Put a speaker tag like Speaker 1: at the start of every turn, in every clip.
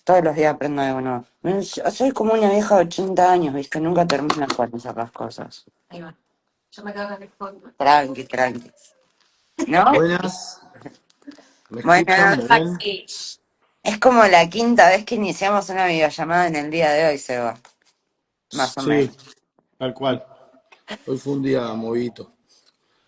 Speaker 1: Todos los días aprendo algo nuevo. Soy como una vieja de 80 años, ¿viste? Nunca termino con esas cosas. Ahí va. Yo me quedo con el fondo. Tranqui, tranqui. ¿No?
Speaker 2: Buenas, ¿me
Speaker 1: Bueno,
Speaker 2: escuchan? ¿Me ven?
Speaker 1: sí. Es como la quinta vez que iniciamos una videollamada en el día de hoy, Seba. Más o
Speaker 2: Sí,
Speaker 1: menos.
Speaker 2: tal cual. Hoy fue un día movidito.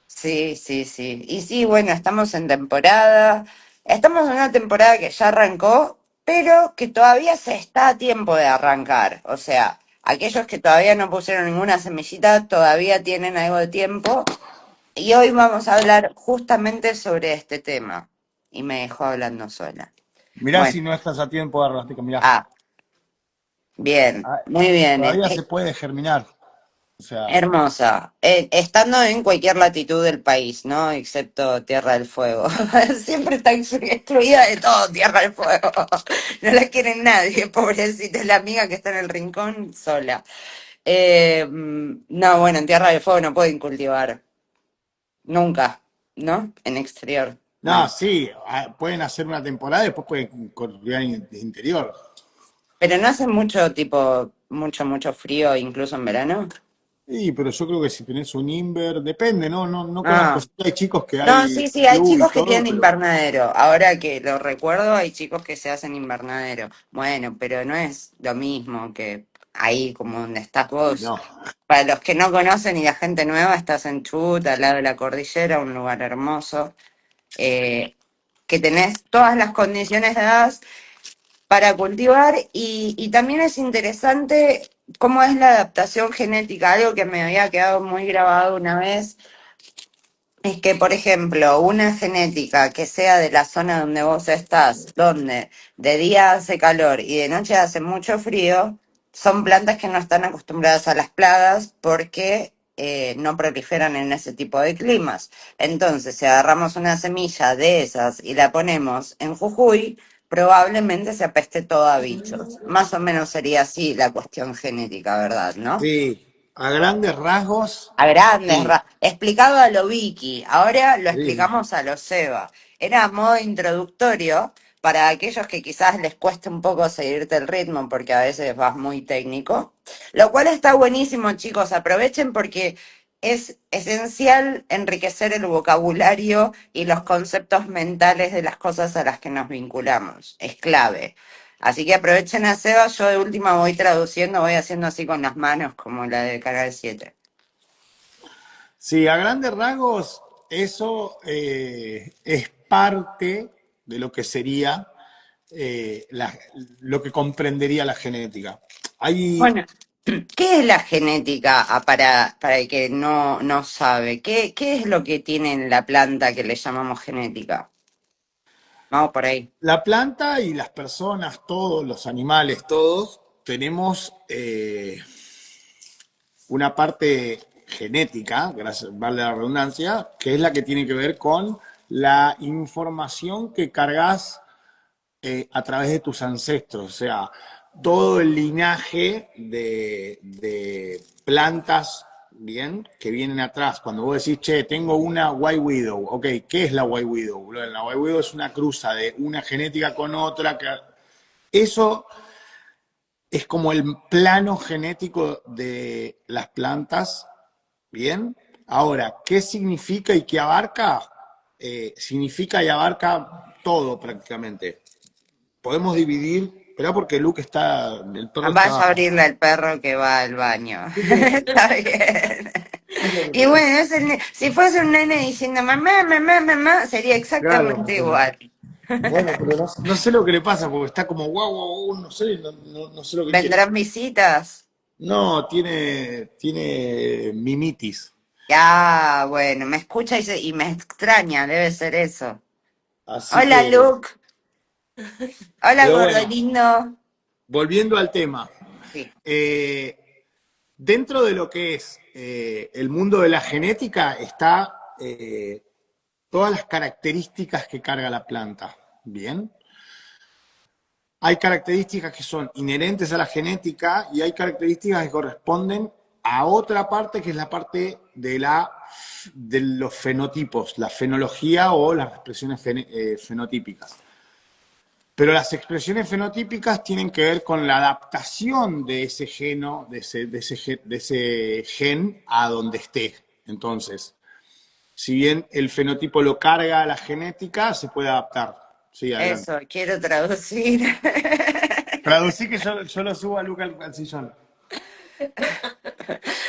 Speaker 1: Sí, sí, sí. Y sí, bueno, estamos en temporada. Estamos en una temporada que ya arrancó, pero que todavía se está a tiempo de arrancar. O sea, aquellos que todavía no pusieron ninguna semillita todavía tienen algo de tiempo. Y hoy vamos a hablar justamente sobre este tema. Y me dejó hablando sola.
Speaker 2: Mirá
Speaker 1: Bueno,
Speaker 2: si no estás a tiempo de arrastrar, mirá.
Speaker 1: ah, bien,
Speaker 2: Ah,
Speaker 1: muy bien.
Speaker 2: todavía se puede germinar. O sea,
Speaker 1: Hermosa. Estando en cualquier latitud del país, ¿no? Excepto Tierra del Fuego. Siempre está excluida de todo Tierra del Fuego. No la quiere nadie, pobrecita. Es la amiga que está en el rincón sola. No, bueno, en Tierra del Fuego no pueden cultivar. Nunca, ¿no? En exterior.
Speaker 2: no,
Speaker 1: Bueno.
Speaker 2: sí, pueden hacer una temporada y después pueden cultivar de interior.
Speaker 1: Pero no hace mucho, tipo, mucho frío, incluso en verano.
Speaker 2: Sí, pero yo creo que si tenés un Inver, depende, no conozco.
Speaker 1: Ah.
Speaker 2: Sí, hay chicos que
Speaker 1: No,
Speaker 2: hay
Speaker 1: sí, sí, hay
Speaker 2: club y
Speaker 1: chicos que
Speaker 2: todo,
Speaker 1: tienen
Speaker 2: pero
Speaker 1: invernadero. Ahora que lo recuerdo, hay chicos que se hacen invernadero. Bueno, pero no es lo mismo que ahí como donde estás
Speaker 2: y
Speaker 1: vos.
Speaker 2: no.
Speaker 1: Para los que no conocen y la gente nueva, estás en Chubut, al lado de la cordillera, un lugar hermoso, eh, que tenés todas las condiciones dadas para cultivar y también es interesante cómo es la adaptación genética, algo que me había quedado muy grabado una vez es que, por ejemplo, una genética que sea de la zona donde vos estás, donde de día hace calor y de noche hace mucho frío, son plantas que no están acostumbradas a las plagas porque no proliferan en ese tipo de climas. Entonces, si agarramos una semilla de esas y la ponemos en Jujuy, probablemente se apeste todo a bichos. Más o menos sería así la cuestión genética, ¿verdad? ¿No?
Speaker 2: Sí, a grandes rasgos,
Speaker 1: A grandes
Speaker 2: sí.
Speaker 1: explicado a lo Vicky, ahora lo
Speaker 2: Sí.
Speaker 1: explicamos a lo Seba. Era a modo introductorio para aquellos que quizás les cueste un poco seguirte el ritmo porque a veces vas muy técnico, lo cual está buenísimo, chicos, aprovechen porque es esencial enriquecer el vocabulario y los conceptos mentales de las cosas a las que nos vinculamos. Es clave. Así que aprovechen a Seba, yo de última voy traduciendo, voy haciendo así con las manos como la de Canal 7.
Speaker 2: Sí, a grandes rasgos, eso es parte de lo que sería lo que comprendería la genética. Hay,
Speaker 1: Bueno, ¿qué es la genética para el que no sabe? ¿Qué es lo que tiene en la planta que le llamamos genética? Vamos por ahí.
Speaker 2: la planta y las personas, todos los animales, todos, tenemos una parte genética, gracias, vale la redundancia, que es la que tiene que ver con la información que cargas a través de tus ancestros, o sea, todo el linaje de plantas, bien, que vienen atrás. Cuando vos decís, che, tengo una White Widow, ok, ¿qué es la White Widow? La White Widow es una cruza de una genética con otra, que eso es como el plano genético de las plantas, bien. Ahora, ¿qué significa y qué abarca? Significa y abarca todo prácticamente. Podemos dividir, espera porque Luke está, el perro
Speaker 1: Vaya a
Speaker 2: está.
Speaker 1: abrirle al perro que va al baño.
Speaker 2: ¿Qué querés que,
Speaker 1: Está bien.
Speaker 2: qué querés que
Speaker 1: Y
Speaker 2: te-
Speaker 1: bueno, si fuese un nene diciendo mamá, mamá, mamá, sería
Speaker 2: Claro,
Speaker 1: exactamente
Speaker 2: pero
Speaker 1: igual.
Speaker 2: bueno, pero no sé lo que le pasa porque está como guau, guau, guau, no sé, no sé lo que quiere.
Speaker 1: ¿Vendrán visitas?
Speaker 2: No, tiene mimitis.
Speaker 1: Ya, bueno, me escucha y me extraña, debe ser eso.
Speaker 2: Así
Speaker 1: Hola,
Speaker 2: que,
Speaker 1: Luke. Hola,
Speaker 2: pero
Speaker 1: gordo
Speaker 2: bueno,
Speaker 1: lindo.
Speaker 2: volviendo al tema.
Speaker 1: Sí.
Speaker 2: eh, Dentro de lo que es el mundo de la genética está todas las características que carga la planta. Bien. Hay características que son inherentes a la genética y hay características que corresponden a otra parte que es la parte de los fenotipos, la fenología o las expresiones fenotípicas. Pero las expresiones fenotípicas tienen que ver con la adaptación de ese geno, de ese gen a donde esté. Entonces, si bien el fenotipo lo carga la genética, se puede adaptar. Sí, adelante.
Speaker 1: Eso, quiero traducir.
Speaker 2: Traducí que yo lo subo a Luca al sillón.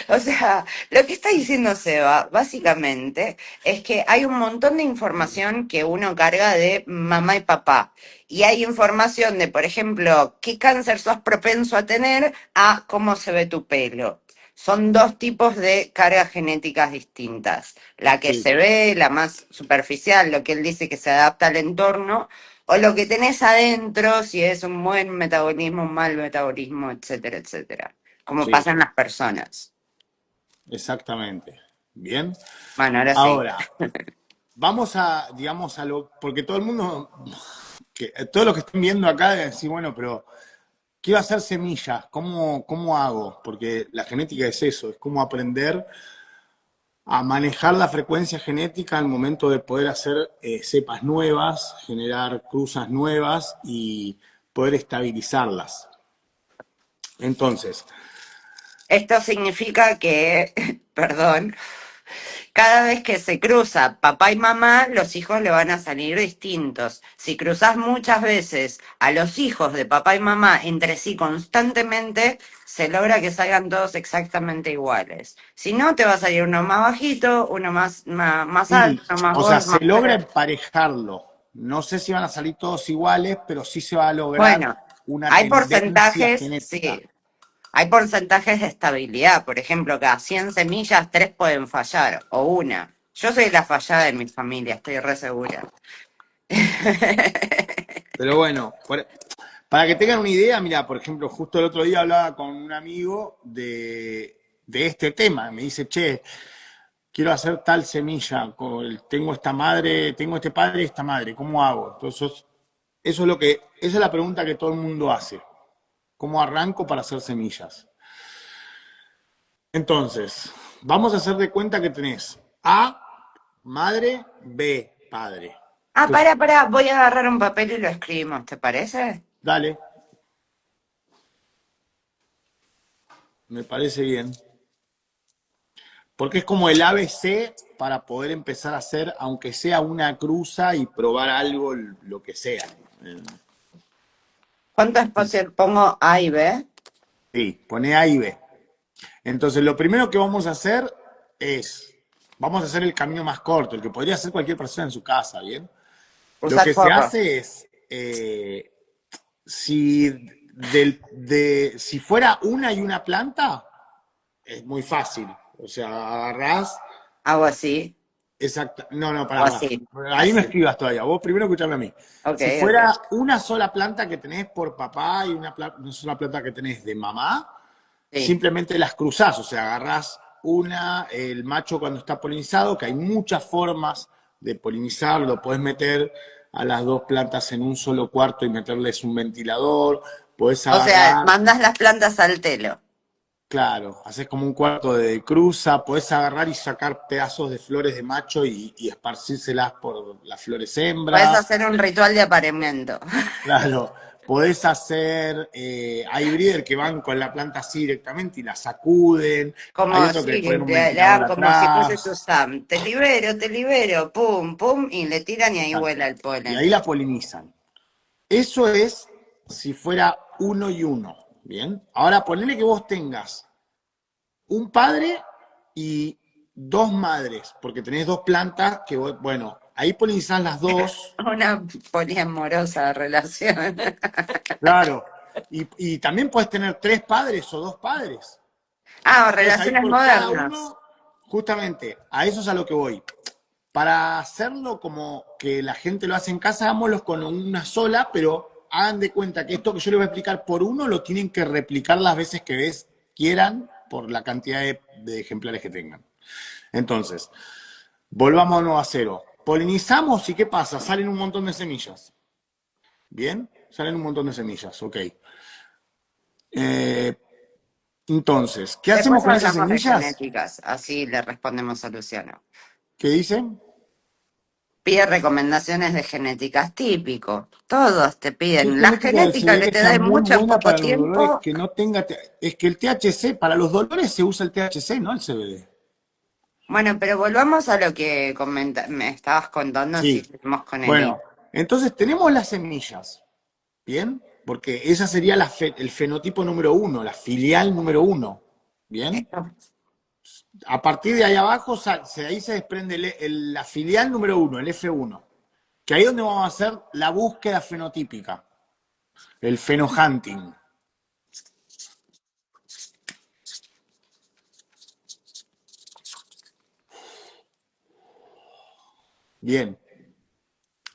Speaker 1: O sea, lo que está diciendo Seba, básicamente, es que hay un montón de información que uno carga de mamá y papá. Y hay información de, por ejemplo, qué cáncer sos propenso a tener a cómo se ve tu pelo. Son dos tipos de cargas genéticas distintas. La que
Speaker 2: Sí,
Speaker 1: se ve, la más superficial, lo que él dice que se adapta al entorno, o lo que tenés adentro, si es un buen metabolismo, un mal metabolismo, etcétera, etcétera. Como
Speaker 2: sí,
Speaker 1: pasa en las personas.
Speaker 2: exactamente. Bien.
Speaker 1: Bueno, ahora sí.
Speaker 2: Ahora, vamos a, digamos, a lo, porque todo el mundo, todos los que estén viendo acá, deben decir, bueno, pero quiero hacer semillas, ¿cómo hago? Porque la genética es eso, es cómo aprender a manejar la frecuencia genética al momento de poder hacer cepas nuevas, generar cruzas nuevas y poder estabilizarlas. Entonces,
Speaker 1: Esto significa que, perdón, cada vez que se cruza papá y mamá, los hijos le van a salir distintos. Si cruzas muchas veces a los hijos de papá y mamá entre sí constantemente, se logra que salgan todos exactamente iguales. Si no, te va a salir uno más bajito, uno más alto,
Speaker 2: sí,
Speaker 1: uno más
Speaker 2: o sea,
Speaker 1: gordo,
Speaker 2: se
Speaker 1: más
Speaker 2: logra
Speaker 1: feo.
Speaker 2: emparejarlo. No sé si van a salir todos iguales, pero sí se va a lograr
Speaker 1: Bueno,
Speaker 2: una
Speaker 1: hay
Speaker 2: tendencia
Speaker 1: porcentajes,
Speaker 2: genética.
Speaker 1: sí, hay porcentajes de estabilidad. Por ejemplo, cada 100 semillas, 3 pueden fallar, o una. Yo soy la fallada de mi familia, estoy re segura.
Speaker 2: Pero bueno, para que tengan una idea, mira, por ejemplo, justo el otro día hablaba con un amigo de este tema. Me dice, che, quiero hacer tal semilla, tengo esta madre, tengo este padre y esta madre, ¿cómo hago? Entonces, esa es la pregunta que todo el mundo hace. ¿Cómo arranco para hacer semillas? Entonces, vamos a hacer de cuenta que tenés A, madre, B, padre.
Speaker 1: Ah,
Speaker 2: Entonces,
Speaker 1: para, voy a agarrar un papel y lo escribimos, ¿te parece?
Speaker 2: dale, me parece bien. Porque es como el ABC para poder empezar a hacer, aunque sea una cruza y probar algo, lo que sea. Eh,
Speaker 1: ¿Cuánto espacio pongo A y B?
Speaker 2: Sí, pone A y B. Entonces, lo primero que vamos a hacer es, vamos a hacer el camino más corto, el que podría hacer cualquier persona en su casa, ¿bien? Lo
Speaker 1: Usar
Speaker 2: que se
Speaker 1: forro.
Speaker 2: hace es, si, si fuera una y una planta, es muy fácil. O sea, agarrás.
Speaker 1: Hago así,
Speaker 2: Exacto. No, no,
Speaker 1: o
Speaker 2: pará.
Speaker 1: así,
Speaker 2: Ahí me
Speaker 1: así.
Speaker 2: escribas todavía. Vos primero escuchame a mí.
Speaker 1: Ok,
Speaker 2: Si
Speaker 1: ok.
Speaker 2: fuera una sola planta que tenés por papá y una sola planta que tenés de mamá,
Speaker 1: Sí.
Speaker 2: simplemente las cruzás. O sea, agarrás el macho cuando está polinizado, que hay muchas formas de polinizar. Lo podés meter a las dos plantas en un solo cuarto y meterles un ventilador. Podés
Speaker 1: O sea,
Speaker 2: agarrar.
Speaker 1: mandas las plantas al telo.
Speaker 2: Claro, haces como un cuarto de cruza, podés agarrar y sacar pedazos de flores de macho y esparcírselas por las flores
Speaker 1: Puedes
Speaker 2: hembra.
Speaker 1: hacer un ritual de apareamiento.
Speaker 2: Claro, podés hacer, hay breeder que van con la planta así directamente y la sacuden. Hay
Speaker 1: Como
Speaker 2: otro que le
Speaker 1: si
Speaker 2: ponen un
Speaker 1: le
Speaker 2: ventilador
Speaker 1: hagan como si fuese
Speaker 2: atrás.
Speaker 1: Susam. Te libero, pum, pum, y le tiran y ahí vuela el
Speaker 2: Y ahí
Speaker 1: polen.
Speaker 2: la polinizan. Eso es si fuera uno y uno. Bien. Ahora ponele que vos tengas un padre y dos madres, porque tenés dos plantas que, bueno, ahí polinizás las dos,
Speaker 1: Una poliamorosa relación.
Speaker 2: claro, y también puedes tener tres padres o dos padres.
Speaker 1: Ah, o
Speaker 2: Entonces ahí
Speaker 1: relaciones
Speaker 2: por cada
Speaker 1: modernas.
Speaker 2: uno, justamente, a eso es a lo que voy. Para hacerlo como que la gente lo hace en casa, hagámoslo con una sola, pero hagan de cuenta que esto que yo les voy a explicar por uno lo tienen que replicar las veces que quieran por la cantidad de ejemplares que tengan. Entonces, volvamos a cero. Polinizamos y ¿qué pasa? Salen un montón de semillas. ¿Bien? Salen un montón de semillas, ok. Eh, entonces, ¿qué hacemos
Speaker 1: Después
Speaker 2: con esas
Speaker 1: hablamos de
Speaker 2: semillas?
Speaker 1: genéticas, así le respondemos a Luciano.
Speaker 2: ¿Qué dicen?
Speaker 1: pide recomendaciones de genéticas típico. Todos te
Speaker 2: ¿Qué
Speaker 1: piden. La
Speaker 2: genética se
Speaker 1: genética
Speaker 2: ve
Speaker 1: que
Speaker 2: que
Speaker 1: te
Speaker 2: sea
Speaker 1: da
Speaker 2: muy
Speaker 1: mucho en
Speaker 2: buena
Speaker 1: poco
Speaker 2: para los dolores
Speaker 1: tiempo.
Speaker 2: que no tenga... Es que el THC, para los dolores se usa el THC, no el CBD.
Speaker 1: Bueno, pero volvamos a lo que me estabas contando si
Speaker 2: Sí.
Speaker 1: seguimos con el hilo.
Speaker 2: Bueno, entonces tenemos las semillas, ¿bien? Porque esa sería el fenotipo número uno, la filial número uno, ¿bien?
Speaker 1: Esto-
Speaker 2: A partir de ahí abajo, ahí se desprende la filial número uno, el F1, que ahí es donde vamos a hacer la búsqueda fenotípica, el fenohunting. Bien,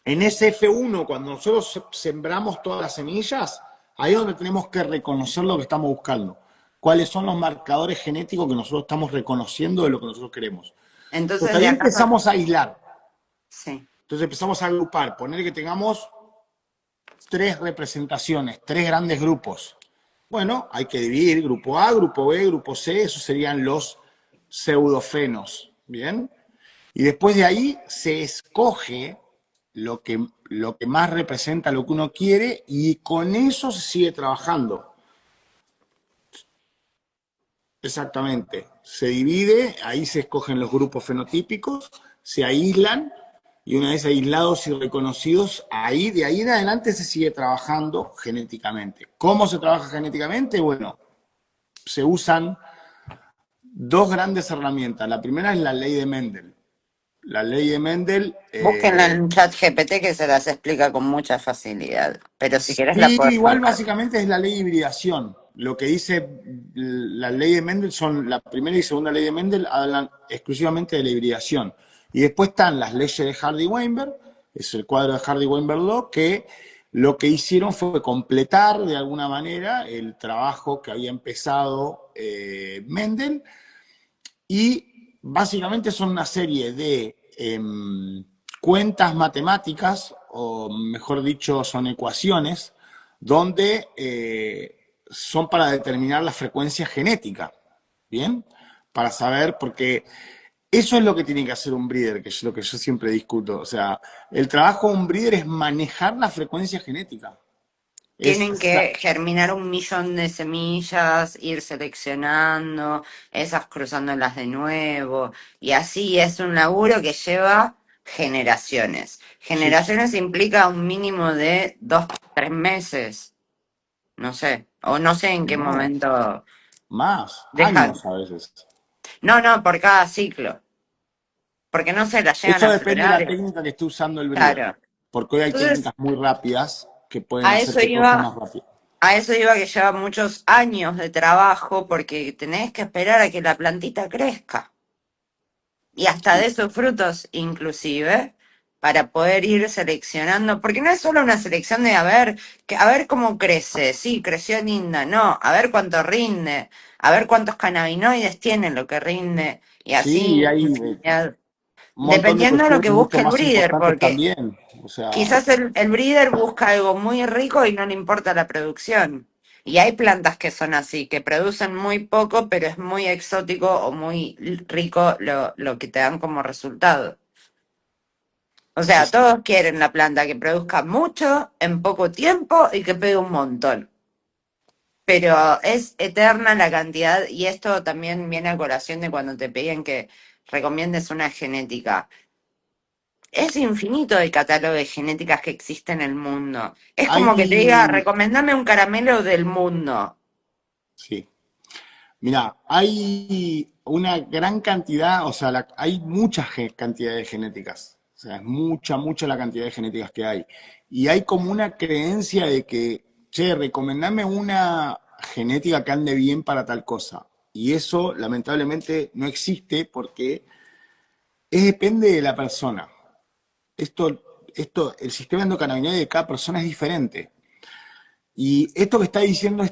Speaker 2: en ese F1, cuando nosotros sembramos todas las semillas, ahí es donde tenemos que reconocer lo que estamos buscando. ¿Cuáles son los marcadores genéticos que nosotros estamos reconociendo de lo que nosotros queremos? Entonces
Speaker 1: Entonces,
Speaker 2: ahí
Speaker 1: de acá,
Speaker 2: empezamos a aislar.
Speaker 1: sí.
Speaker 2: Entonces empezamos a agrupar, poner que tengamos tres representaciones, tres grandes grupos. Bueno, hay que dividir grupo A, grupo B, grupo C, esos serían los pseudofenos. ¿Bien? Y después de ahí se escoge lo que más representa lo que uno quiere y con eso se sigue trabajando. Exactamente. Se divide, ahí se escogen los grupos fenotípicos, se aíslan y una vez aislados y reconocidos, de ahí en adelante se sigue trabajando genéticamente. ¿Cómo se trabaja genéticamente? Bueno, se usan dos grandes herramientas. La primera es la ley de Mendel. La ley de Mendel,
Speaker 1: Búsquenla en chat GPT que se las explica con mucha facilidad. Pero si querés la
Speaker 2: sí,
Speaker 1: puedes
Speaker 2: igual
Speaker 1: contar.
Speaker 2: básicamente es la ley de hibridación. Lo que dice la ley de Mendel son la primera y segunda ley de Mendel hablan exclusivamente de la hibridación. Y después están las leyes de Hardy-Weinberg, es el cuadro de Hardy-Weinberg Law, que lo que hicieron fue completar de alguna manera el trabajo que había empezado Mendel y básicamente son una serie de cuentas matemáticas, o mejor dicho, son ecuaciones, donde son para determinar la frecuencia genética, ¿bien? Para saber, porque eso es lo que tiene que hacer un breeder, que es lo que yo siempre discuto. O sea, el trabajo de un breeder es manejar la frecuencia genética. Es,
Speaker 1: Tienen que germinar 1 millón de semillas, ir seleccionando, esas cruzándolas de nuevo, y así es un laburo que lleva generaciones.
Speaker 2: sí,
Speaker 1: Generaciones implica un mínimo de 2, 3 meses, no sé, o no sé en qué
Speaker 2: no,
Speaker 1: momento
Speaker 2: más,
Speaker 1: dejan.
Speaker 2: años a veces.
Speaker 1: No, no, por cada ciclo, porque no se la llegan
Speaker 2: Eso
Speaker 1: a
Speaker 2: depende de la
Speaker 1: florar.
Speaker 2: técnica que esté usando el breeder,
Speaker 1: Claro.
Speaker 2: porque hoy hay
Speaker 1: Entonces,
Speaker 2: técnicas muy rápidas que pueden
Speaker 1: a
Speaker 2: hacer
Speaker 1: eso
Speaker 2: que todo sea
Speaker 1: iba
Speaker 2: más rápido.
Speaker 1: A eso iba que lleva muchos años de trabajo porque tenés que esperar a que la plantita crezca y hasta
Speaker 2: Sí,
Speaker 1: de sus frutos inclusive para poder ir seleccionando, porque no es solo una selección de a ver cómo crece, sí, creció linda, no, a ver cuánto rinde, a ver cuántos cannabinoides tiene lo que rinde y
Speaker 2: sí, y
Speaker 1: así
Speaker 2: hay
Speaker 1: infinidad,
Speaker 2: un montón de
Speaker 1: dependiendo de lo
Speaker 2: cuestiones
Speaker 1: que
Speaker 2: mucho
Speaker 1: busque el
Speaker 2: más
Speaker 1: breeder,
Speaker 2: importantes
Speaker 1: porque
Speaker 2: también. O sea,
Speaker 1: quizás el breeder busca algo muy rico y no le importa la producción. Y hay plantas que son así, que producen muy poco, pero es muy exótico o muy rico lo que te dan como resultado. O sea,
Speaker 2: es-
Speaker 1: todos quieren la planta que produzca mucho en poco tiempo y que pegue un montón. Pero es eterna la cantidad, y esto también viene a colación de cuando te piden que recomiendes una genética. Es infinito el catálogo de genéticas que existe en el mundo. Es como que te diga,
Speaker 2: hay,
Speaker 1: recomendame un caramelo del mundo.
Speaker 2: sí. Mira, hay una gran cantidad, o sea, hay mucha cantidad de genéticas. O sea, es mucha, mucha la cantidad de genéticas que hay. Y hay como una creencia de que, che, recomendame una genética que ande bien para tal cosa. Y eso, lamentablemente, no existe porque depende de la persona. El sistema endocannabinoide de cada persona es diferente. Y esto que está diciendo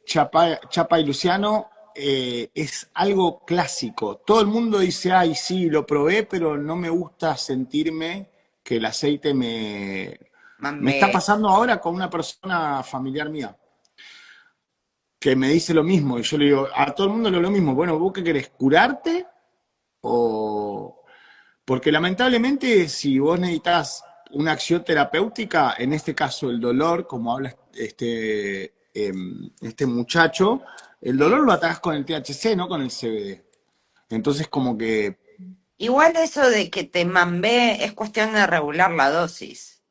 Speaker 2: Chapa y Luciano es algo clásico. Todo el mundo dice, ay, sí, lo probé, pero no me gusta sentirme que el aceite me está
Speaker 1: Me,
Speaker 2: pasando ahora con una persona familiar mía, que me dice lo mismo. Y yo le digo, a todo el mundo le digo lo mismo. Bueno, ¿vos qué querés? ¿Curarte? O, Porque lamentablemente, si vos necesitas una acción terapéutica, en este caso el dolor, como habla este muchacho, el dolor
Speaker 1: Sí.
Speaker 2: lo atacás con el THC, no con el CBD. Entonces, como que,
Speaker 1: Igual eso de que te mambé es cuestión de regular la dosis.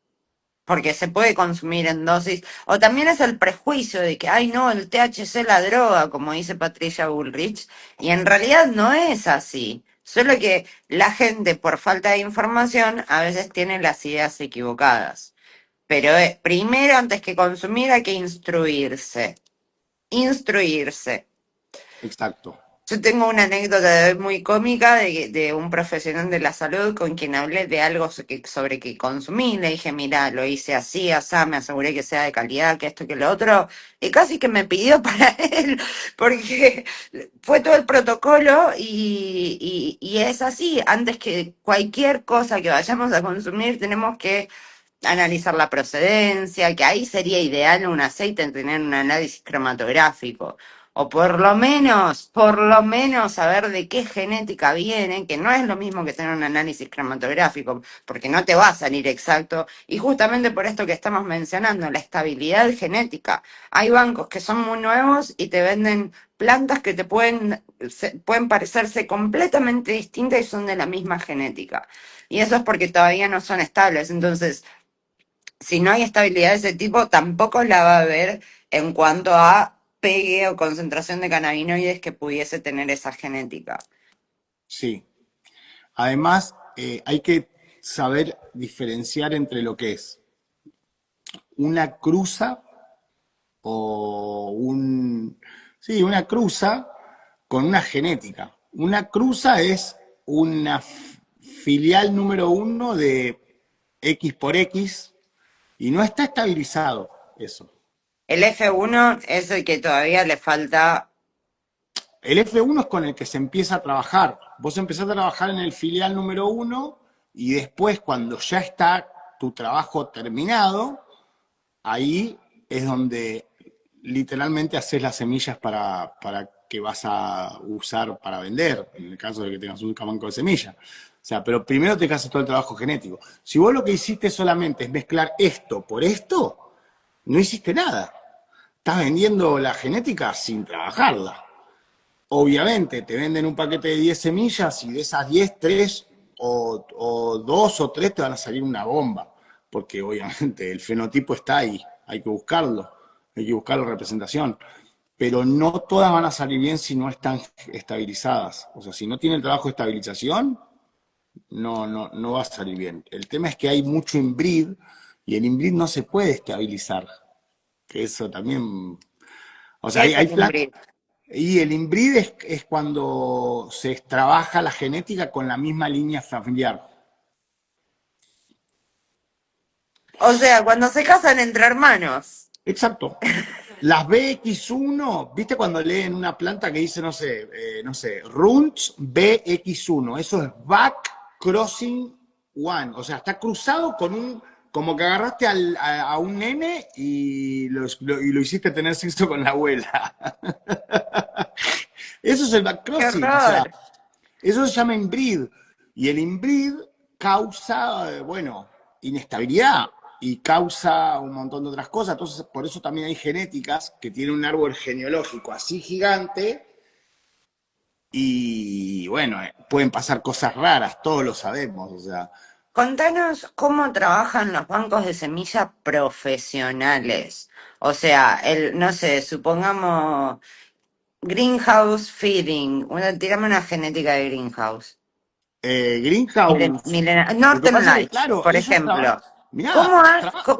Speaker 1: Porque se puede consumir en dosis, o también es el prejuicio de que, ay no, el THC es la droga, como dice Patricia Bullrich, y en realidad no es así, solo que la gente por falta de información a veces tiene las ideas equivocadas. Pero primero, antes que consumir, hay que instruirse, instruirse.
Speaker 2: exacto.
Speaker 1: Yo tengo una anécdota de hoy muy cómica de un profesional de la salud con quien hablé de algo sobre que consumí. Le dije, mira, lo hice así, asá, me aseguré que sea de calidad, que esto, que lo otro. Y casi que me pidió para él, porque fue todo el protocolo y es así. Antes que cualquier cosa que vayamos a consumir, tenemos que analizar la procedencia, que ahí sería ideal un aceite tener un análisis cromatográfico, o por lo menos saber de qué genética viene, que no es lo mismo que tener un análisis cromatográfico, porque no te va a salir exacto, y justamente por esto que estamos mencionando, la estabilidad genética. Hay bancos que son muy nuevos y te venden plantas que te pueden parecerse completamente distintas y son de la misma genética. Y eso es porque todavía no son estables. Entonces, si no hay estabilidad de ese tipo, tampoco la va a haber en cuanto a pegue o concentración de cannabinoides que pudiese tener esa genética.
Speaker 2: Sí. Además, hay que saber diferenciar entre lo que es una cruza o sí, una cruza con una genética. Una cruza es una filial número uno de X por X y no está estabilizado eso.
Speaker 1: El F1 es el que todavía le falta.
Speaker 2: El F1 es con el que se empieza a trabajar. Vos empezás a trabajar en el filial número uno y después cuando ya está tu trabajo terminado, ahí es donde literalmente haces las semillas para que vas a usar para vender, en el caso de que tengas un banco de semillas. O sea, pero primero te haces todo el trabajo genético. Si vos lo que hiciste solamente es mezclar esto por esto, no hiciste nada. Estás vendiendo la genética sin trabajarla. Obviamente, te venden un paquete de 10 semillas y de esas 10 3 o 2 o 3 te van a salir una bomba, porque obviamente el fenotipo está ahí, hay que buscarlo representación, pero no todas van a salir bien si no están estabilizadas. O sea, si no tiene el trabajo de estabilización, no va a salir bien. El tema es que hay mucho inbreed y el inbreed no se puede estabilizar, que eso también, o sea,
Speaker 1: ¿Qué es
Speaker 2: hay
Speaker 1: el
Speaker 2: plantas
Speaker 1: inbreed?
Speaker 2: y el inbreed es cuando se trabaja la genética con la misma línea familiar.
Speaker 1: O sea, cuando se casan entre hermanos.
Speaker 2: Exacto. Las BX1, ¿viste cuando leen una planta que dice, no sé, Runts BX1? Eso es Back Crossing One. O sea, está cruzado con como que agarraste a un nene y y lo hiciste tener sexo con la abuela. Eso es el back
Speaker 1: ¡Qué
Speaker 2: crossing. O sea,
Speaker 1: horror!
Speaker 2: eso se llama inbreed. Y el inbreed causa, bueno, inestabilidad y causa un montón de otras cosas. Entonces, por eso también hay genéticas que tienen un árbol genealógico así gigante y, bueno, pueden pasar cosas raras, todos lo sabemos. O sea,
Speaker 1: Contanos cómo trabajan los bancos de semilla profesionales. O sea, no sé, supongamos greenhouse feeding. Tírame una genética de greenhouse.
Speaker 2: Greenhouse, lo que
Speaker 1: Northern
Speaker 2: pasa es que,
Speaker 1: Lights,
Speaker 2: claro,
Speaker 1: por
Speaker 2: ellos trabajan,
Speaker 1: ejemplo.
Speaker 2: mirá,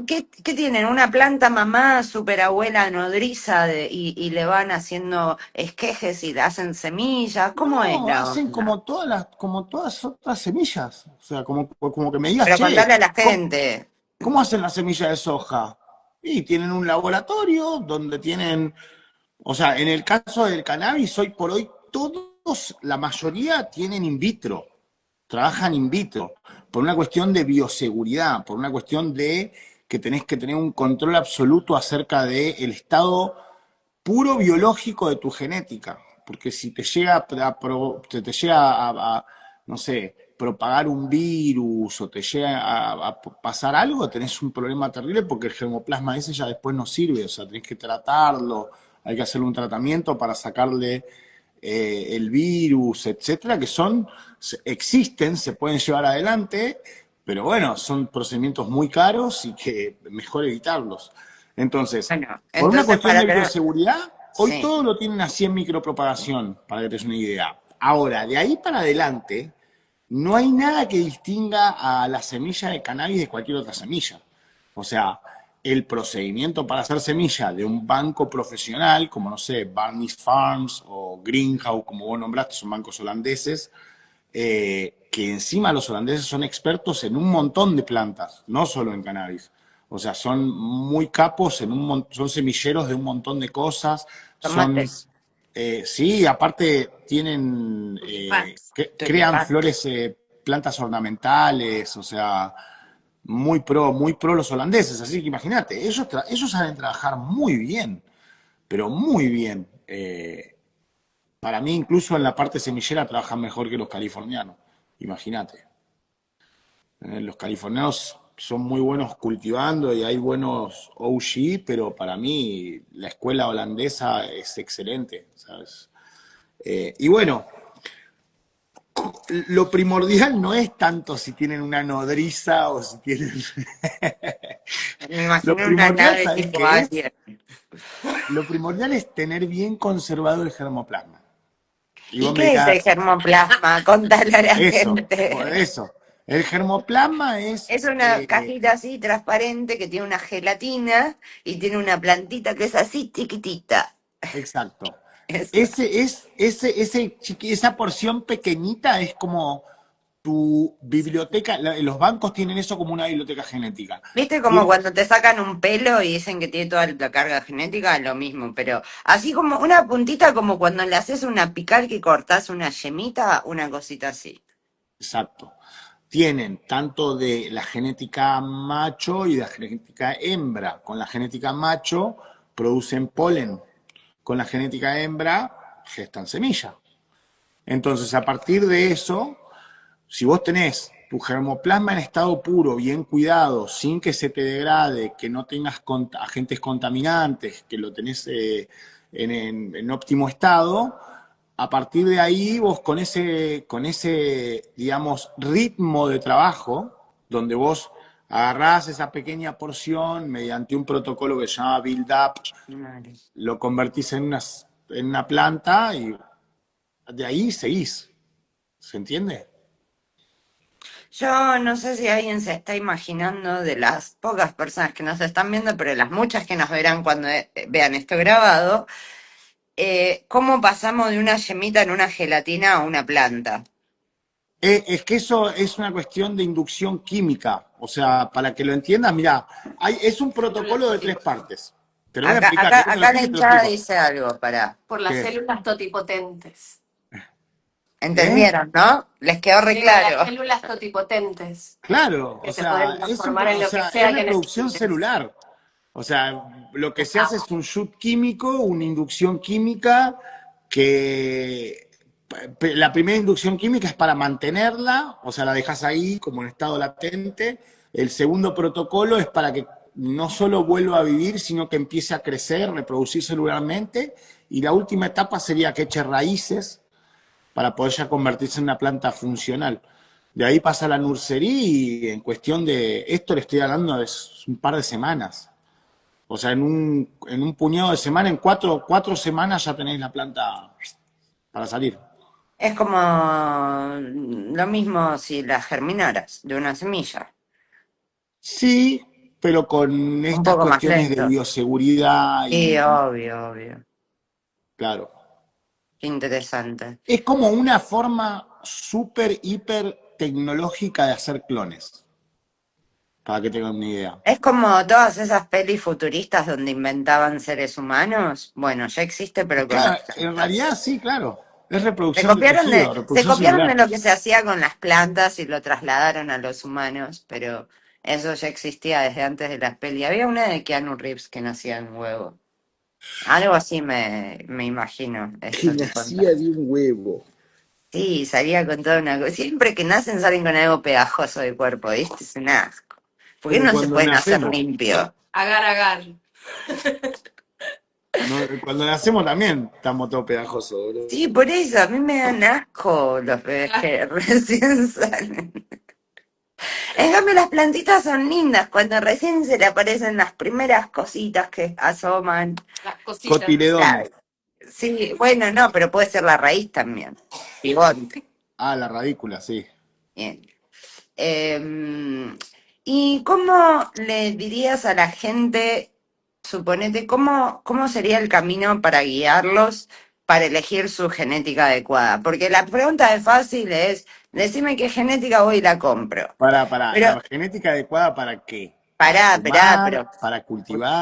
Speaker 1: ¿Qué tienen? ¿Una planta mamá, superabuela nodriza y le van haciendo esquejes y le hacen semillas? ¿Cómo es
Speaker 2: no,
Speaker 1: la
Speaker 2: hacen
Speaker 1: onda?
Speaker 2: como todas otras semillas. O sea, como que me digas,
Speaker 1: Pero
Speaker 2: che,
Speaker 1: contale a la
Speaker 2: ¿cómo,
Speaker 1: gente.
Speaker 2: ¿cómo hacen la semilla de soja? Y tienen un laboratorio donde tienen, o sea, en el caso del cannabis, hoy por hoy, todos, la mayoría tienen in vitro, trabajan in vitro, por una cuestión de bioseguridad, por una cuestión de que tenés que tener un control absoluto acerca del estado puro biológico de tu genética, porque si te llega te llega no sé, propagar un virus o te llega a pasar algo, tenés un problema terrible porque el germoplasma ese ya después no sirve, o sea, tenés que tratarlo, hay que hacerle un tratamiento para sacarle el virus, etcétera, que existen, se pueden llevar adelante, pero bueno, son procedimientos muy caros y que mejor evitarlos. Entonces,
Speaker 1: Bueno,
Speaker 2: por una
Speaker 1: entonces
Speaker 2: cuestión
Speaker 1: para
Speaker 2: de
Speaker 1: que no...
Speaker 2: bioseguridad, hoy
Speaker 1: Sí,
Speaker 2: todo lo tienen así en micropropagación, para que te des una idea. Ahora, de ahí para adelante, no hay nada que distinga a la semilla de cannabis de cualquier otra semilla. O sea, el procedimiento para hacer semilla de un banco profesional, como no sé, Barney's Farms o Greenhouse, como vos nombraste, son bancos holandeses, que encima los holandeses son expertos en un montón de plantas, no solo en cannabis. O sea, son muy capos son semilleros de un montón de cosas, son,
Speaker 1: tomates,
Speaker 2: sí, aparte tienen,
Speaker 1: tulipanes,
Speaker 2: crean
Speaker 1: tulipanes.
Speaker 2: flores, plantas ornamentales, o sea, muy pro los holandeses. Así que imagínate, ellos saben trabajar muy bien, pero muy bien. Para mí, incluso en la parte semillera, trabajan mejor que los californianos. Imagínate. Los californianos son muy buenos cultivando y hay buenos OG, pero para mí la escuela holandesa es excelente, ¿sabes? Y bueno, lo primordial no es tanto si tienen una nodriza o si tienen...
Speaker 1: Me
Speaker 2: Lo
Speaker 1: imagino una
Speaker 2: primordial,
Speaker 1: nave
Speaker 2: ¿sabes
Speaker 1: tipo
Speaker 2: qué es?
Speaker 1: Alien.
Speaker 2: Lo primordial es tener bien conservado el germoplasma. Y
Speaker 1: ¿Y
Speaker 2: vos me
Speaker 1: qué es el
Speaker 2: dirás,
Speaker 1: germoplasma? Contale a la
Speaker 2: por
Speaker 1: gente.
Speaker 2: eso. El germoplasma es,
Speaker 1: Es una cajita así transparente que tiene una gelatina y tiene una plantita que es así chiquitita.
Speaker 2: exacto.
Speaker 1: Eso.
Speaker 2: Esa porción pequeñita es como tu biblioteca. Los bancos tienen eso como una biblioteca genética.
Speaker 1: ¿Viste como
Speaker 2: Tiene,
Speaker 1: cuando te sacan un pelo y dicen que tiene toda la carga genética? Lo mismo, pero así como una puntita como cuando le haces una picar que cortás una yemita, una cosita así.
Speaker 2: exacto. Tienen tanto de la genética macho y de la genética hembra. Con la genética macho producen polen. Con la genética hembra gestan semilla. Entonces, a partir de eso, si vos tenés tu germoplasma en estado puro, bien cuidado, sin que se te degrade, que no tengas agentes contaminantes, que lo tenés en óptimo estado, a partir de ahí vos digamos, ritmo de trabajo, donde vos agarrás esa pequeña porción mediante un protocolo que se llama Build Up,
Speaker 1: Madre.
Speaker 2: lo convertís en una planta y de ahí seguís. ¿Se entiende?
Speaker 1: Yo no sé si alguien se está imaginando de las pocas personas que nos están viendo, pero de las muchas que nos verán cuando vean esto grabado, cómo pasamos de una yemita en una gelatina a una planta.
Speaker 2: Es que eso es una cuestión de inducción química. O sea, para que lo entiendas, mira, es un protocolo de tres partes. Te lo voy a
Speaker 1: Acá,
Speaker 2: explicar.
Speaker 1: acá,
Speaker 2: ¿Querés que te lo
Speaker 1: acá la
Speaker 2: explique? Te lo
Speaker 1: hinchada
Speaker 2: explico.
Speaker 1: dice algo, para.
Speaker 3: Por las
Speaker 2: ¿Qué?
Speaker 3: células totipotentes.
Speaker 2: ¿Eh?
Speaker 1: ¿Entendieron, no? Les quedó re
Speaker 3: Digo, las
Speaker 1: claro.
Speaker 3: células totipotentes,
Speaker 2: Claro,
Speaker 3: que se pueden transformar en
Speaker 2: o
Speaker 3: lo que
Speaker 2: sea, es
Speaker 3: sea que
Speaker 2: reproducción
Speaker 3: necesites.
Speaker 2: celular. O sea, lo que se hace es un shoot químico, una inducción química que la primera inducción química es para mantenerla, o sea, la dejas ahí como en estado latente. El segundo protocolo es para que no solo vuelva a vivir, sino que empiece a crecer, reproducir celularmente. Y la última etapa sería que eche raíces para poder ya convertirse en una planta funcional. De ahí pasa la nursería y en cuestión de, esto le estoy hablando de un par de semanas. O sea, en un puñado de semanas, en cuatro semanas ya tenéis la planta para salir.
Speaker 1: Es como lo mismo si las germinaras de una semilla.
Speaker 2: Sí, pero con
Speaker 1: Un
Speaker 2: estas
Speaker 1: poco más
Speaker 2: cuestiones de
Speaker 1: lento.
Speaker 2: bioseguridad
Speaker 1: Sí,
Speaker 2: y,
Speaker 1: obvio, obvio.
Speaker 2: claro.
Speaker 1: Qué interesante.
Speaker 2: Es como una forma súper, hiper tecnológica de hacer clones, para que tengan una idea.
Speaker 1: Es como todas esas pelis futuristas donde inventaban seres humanos. Bueno, ya existe, pero con las
Speaker 2: Claro, en
Speaker 1: plantas.
Speaker 2: realidad sí, claro. Es reproducción de
Speaker 1: Se
Speaker 2: reproducción
Speaker 1: copiaron de
Speaker 2: celular.
Speaker 1: lo que se hacía con las plantas y lo trasladaron a los humanos, pero eso ya existía desde antes de las pelis. Había una de Keanu Reeves que nacía en un huevo. Algo así me imagino
Speaker 2: Que
Speaker 1: esto que
Speaker 2: nacía
Speaker 1: contás.
Speaker 2: de un huevo.
Speaker 1: Sí, salía con toda una cosa. Siempre que nacen salen con algo pegajoso del cuerpo, ¿viste? Es un asco. ¿Por qué
Speaker 2: Como
Speaker 1: no se
Speaker 2: cuando
Speaker 1: pueden hacer
Speaker 2: nacemos.
Speaker 1: limpio?
Speaker 3: Agar, agar.
Speaker 2: Cuando nacemos también estamos todos pegajosos, boludo.
Speaker 1: Sí, por eso, a mí me dan asco los bebés que recién salen. En cambio, las plantitas son lindas cuando recién se le aparecen las primeras cositas que asoman.
Speaker 3: Las cosillas.
Speaker 2: Cotiledón.
Speaker 1: La- sí, bueno, no, pero puede ser la raíz también. Pivote.
Speaker 2: Ah, la radícula, sí.
Speaker 1: Bien. ¿Y cómo le dirías a la gente, suponete, cómo sería el camino para guiarlos para elegir su genética adecuada? Porque la pregunta es fácil, es, decime qué genética voy y la compro.
Speaker 2: Para,
Speaker 1: Pero
Speaker 2: ¿la genética adecuada para qué? ¿Para
Speaker 1: pará,
Speaker 2: fumar? ¿Para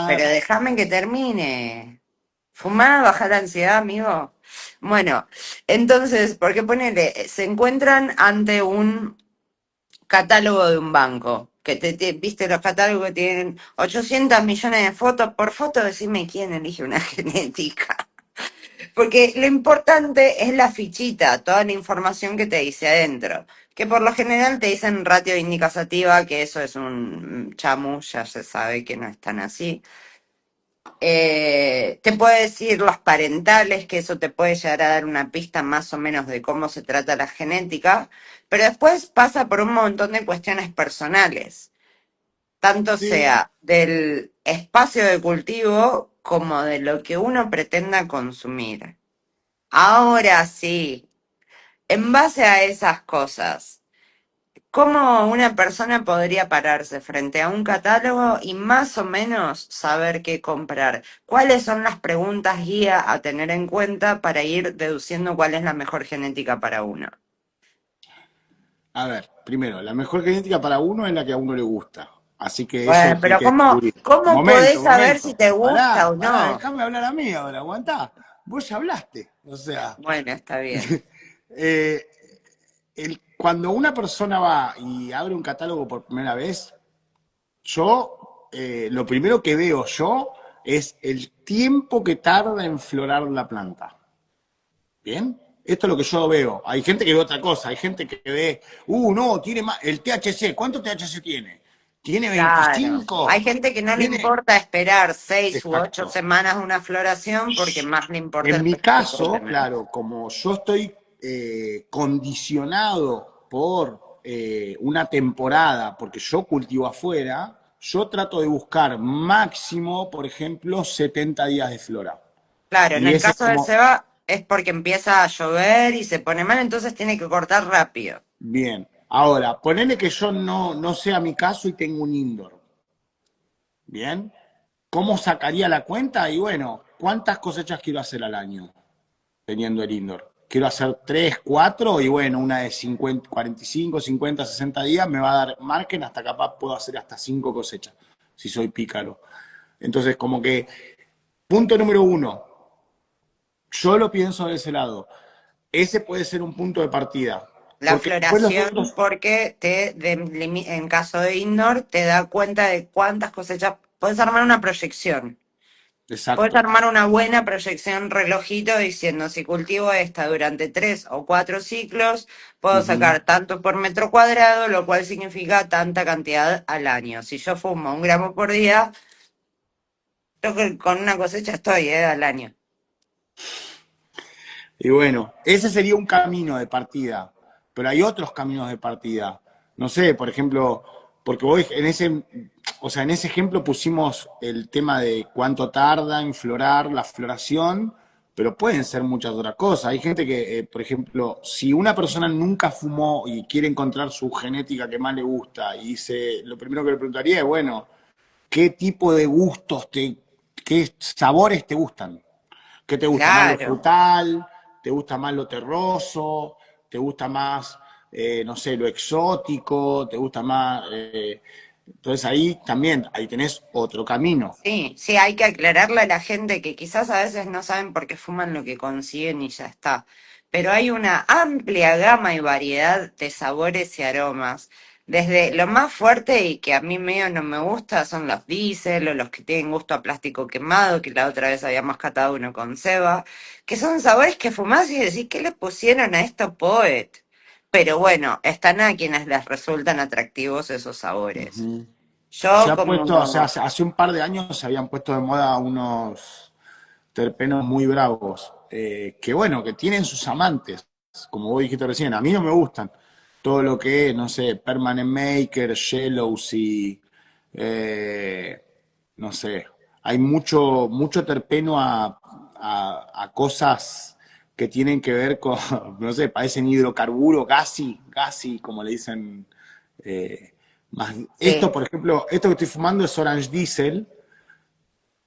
Speaker 1: pero
Speaker 2: cultivar?
Speaker 1: déjame que termine. Fumar, bajar la ansiedad, amigo. Bueno, entonces, porque ponele, se encuentran ante un catálogo de un banco, que viste los catálogos que tienen 800 millones de fotos, por foto decime quién elige una genética. Porque lo importante es la fichita, toda la información que te dice adentro, que por lo general te dicen ratio de indicativa, que eso es un chamú, ya se sabe que no es tan así. Te puede decir los parentales, que eso te puede llegar a dar una pista más o menos de cómo se trata la genética, pero después pasa por un montón de cuestiones personales, tanto
Speaker 2: Sí,
Speaker 1: sea del espacio de cultivo como de lo que uno pretenda consumir. Ahora sí, en base a esas cosas. ¿Cómo una persona podría pararse frente a un catálogo y más o menos saber qué comprar? ¿Cuáles son las preguntas guía a tener en cuenta para ir deduciendo cuál es la mejor genética para uno?
Speaker 2: a ver, primero, la mejor genética para uno es la que a uno le gusta. Así que eso
Speaker 1: Bueno,
Speaker 2: hay
Speaker 1: pero
Speaker 2: que
Speaker 1: ¿cómo,
Speaker 2: descubrir.
Speaker 1: cómo
Speaker 2: Momento,
Speaker 1: podés saber si
Speaker 2: momento.
Speaker 1: te gusta
Speaker 2: Pará,
Speaker 1: o
Speaker 2: pará,
Speaker 1: no?
Speaker 2: déjame hablar a mí ahora, aguantá. Vos ya hablaste. O sea,
Speaker 1: Bueno, está bien.
Speaker 2: eh, cuando una persona va y abre un catálogo por primera vez, yo, lo primero que veo yo es el tiempo que tarda en florar la planta. ¿Bien? Esto es lo que yo veo. Hay gente que ve otra cosa. Hay gente que ve, no, tiene más. El THC, ¿cuánto THC tiene? ¿Tiene
Speaker 1: Claro. Hay
Speaker 2: 25?
Speaker 1: gente que no le
Speaker 2: ¿Tiene?
Speaker 1: importa esperar 6 u 8
Speaker 2: Exacto.
Speaker 1: semanas una floración porque más le importa
Speaker 2: En
Speaker 1: el
Speaker 2: mi
Speaker 1: efecto que puede
Speaker 2: caso,
Speaker 1: tener.
Speaker 2: claro, como yo estoy condicionado por una temporada, porque yo cultivo afuera, yo trato de buscar máximo, por ejemplo, 70 días de flora.
Speaker 1: Claro, en
Speaker 2: Y
Speaker 1: el
Speaker 2: ese es
Speaker 1: caso del
Speaker 2: como,
Speaker 1: Seba es porque empieza a llover y se pone mal, entonces tiene que cortar rápido.
Speaker 2: bien. Ahora, ponele que yo no sea mi caso y tengo un indoor. Bien. ¿Cómo sacaría la cuenta? Y bueno, ¿cuántas cosechas quiero hacer al año teniendo el indoor? Quiero hacer 3, 4 y bueno, una de 50, 45, 50, 60 días me va a dar margen, hasta capaz puedo hacer hasta 5 cosechas, si soy pícaro. Entonces, como que, punto número uno, yo lo pienso de ese lado. Ese puede ser un punto de partida.
Speaker 1: La
Speaker 2: Porque después los
Speaker 1: floración,
Speaker 2: otros,
Speaker 1: porque en caso de indoor, te da cuenta de cuántas cosechas. Puedes armar una proyección. Puedes
Speaker 2: exacto.
Speaker 1: armar una buena proyección relojito diciendo si cultivo esta durante 3 o 4 ciclos, puedo
Speaker 2: Ujú.
Speaker 1: sacar tanto por metro cuadrado, lo cual significa tanta cantidad al año. Si yo fumo 1 gramo por día, yo que con una cosecha estoy, al año.
Speaker 2: Y bueno, ese sería un camino de partida, pero hay otros caminos de partida. No sé, por ejemplo, porque voy en ese, o sea, en ese ejemplo pusimos el tema de cuánto tarda en florar la floración, pero pueden ser muchas otras cosas. Hay gente que, por ejemplo, si una persona nunca fumó y quiere encontrar su genética que más le gusta, y dice, lo primero que le preguntaría es, bueno, ¿qué tipo de gustos qué sabores te gustan? ¿Qué te gusta más lo
Speaker 1: Claro.
Speaker 2: frutal? ¿Te gusta más lo terroso? ¿Te gusta más, no sé, lo exótico? ¿Te gusta más? Entonces ahí también, ahí tenés otro camino.
Speaker 1: Sí, sí, hay que aclararle a la gente que quizás a veces no saben por qué fuman lo que consiguen y ya está. Pero hay una amplia gama y variedad de sabores y aromas. Desde lo más fuerte y que a mí medio no me gusta son los diésel o los que tienen gusto a plástico quemado, que la otra vez habíamos catado uno con Seba, que son sabores que fumás y decís, ¿qué le pusieron a esto Poet? Pero bueno, están a quienes les resultan atractivos esos sabores.
Speaker 2: Ujú. Se
Speaker 1: Yo
Speaker 2: ha puesto, o sea,
Speaker 1: como...
Speaker 2: hace un par de años se habían puesto de moda unos terpenos muy bravos, que bueno, que tienen sus amantes, como vos dijiste recién, a mí no me gustan. Todo lo que es, no sé, Permanent Maker, Jealousy, eh, no sé, hay mucho terpeno a cosas que tienen que ver con, no sé, parecen hidrocarburo, gasi, como le dicen. eh, más, esto,
Speaker 1: Sí.
Speaker 2: por ejemplo, esto que estoy fumando es Orange Diesel,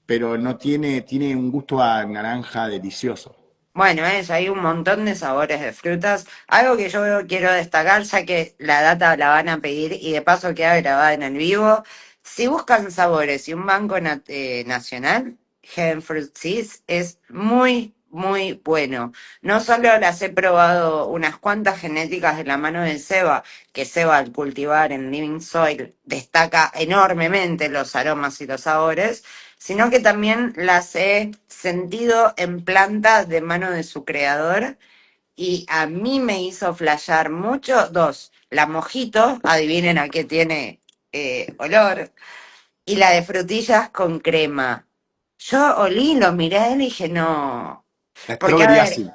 Speaker 2: pero no tiene un gusto a naranja delicioso.
Speaker 1: Bueno, hay un montón de sabores de frutas. Algo que yo quiero destacar, ya que la data la van a pedir y de paso queda grabada en el vivo, si buscan sabores y un banco nacional, Heaven Fruit Seeds es muy, muy bueno. No solo las he probado unas cuantas genéticas de la mano de Seba, que Seba al cultivar en Living Soil destaca enormemente los aromas y los sabores, sino que también las he sentido en planta de mano de su creador y a mí me hizo flashear mucho dos, la mojito, adivinen a qué tiene olor, y la de frutillas con crema. Yo olí, lo miré y dije, no,
Speaker 2: La
Speaker 1: porque a
Speaker 2: Strawberry
Speaker 1: ver,
Speaker 2: Acid.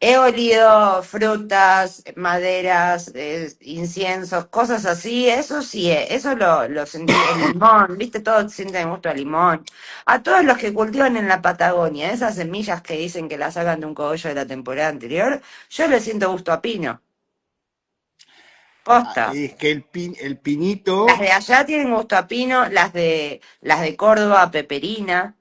Speaker 1: he olido frutas, maderas, inciensos, cosas así, eso sí, eso lo sentí, el limón, viste, todo siente gusto a limón. A todos los que cultivan en la Patagonia, esas semillas que dicen que las sacan de un cogollo de la temporada anterior, yo le siento gusto a pino, posta.
Speaker 2: Es que el
Speaker 1: Las
Speaker 2: pinito,
Speaker 1: de allá tienen gusto a pino, las de Córdoba a peperina,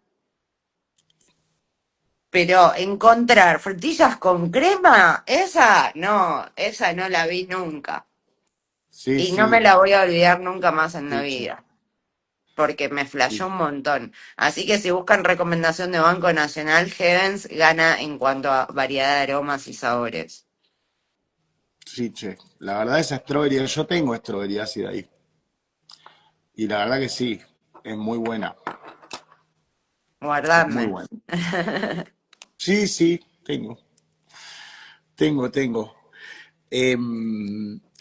Speaker 1: pero encontrar frutillas con crema, esa no la vi nunca.
Speaker 2: sí,
Speaker 1: Y no me
Speaker 2: sí,
Speaker 1: la voy a olvidar nunca más en la
Speaker 2: sí, che,
Speaker 1: vida, porque me flashó
Speaker 2: sí,
Speaker 1: un montón. Así que si buscan recomendación de Banco Nacional, Heavens gana en cuanto a variedad de aromas y sabores.
Speaker 2: sí, che. La verdad es Strawberry, yo tengo Strawberry Acid ahí. Y la verdad que sí, es muy buena, es muy
Speaker 1: Guardame.
Speaker 2: buena. Sí, sí, tengo.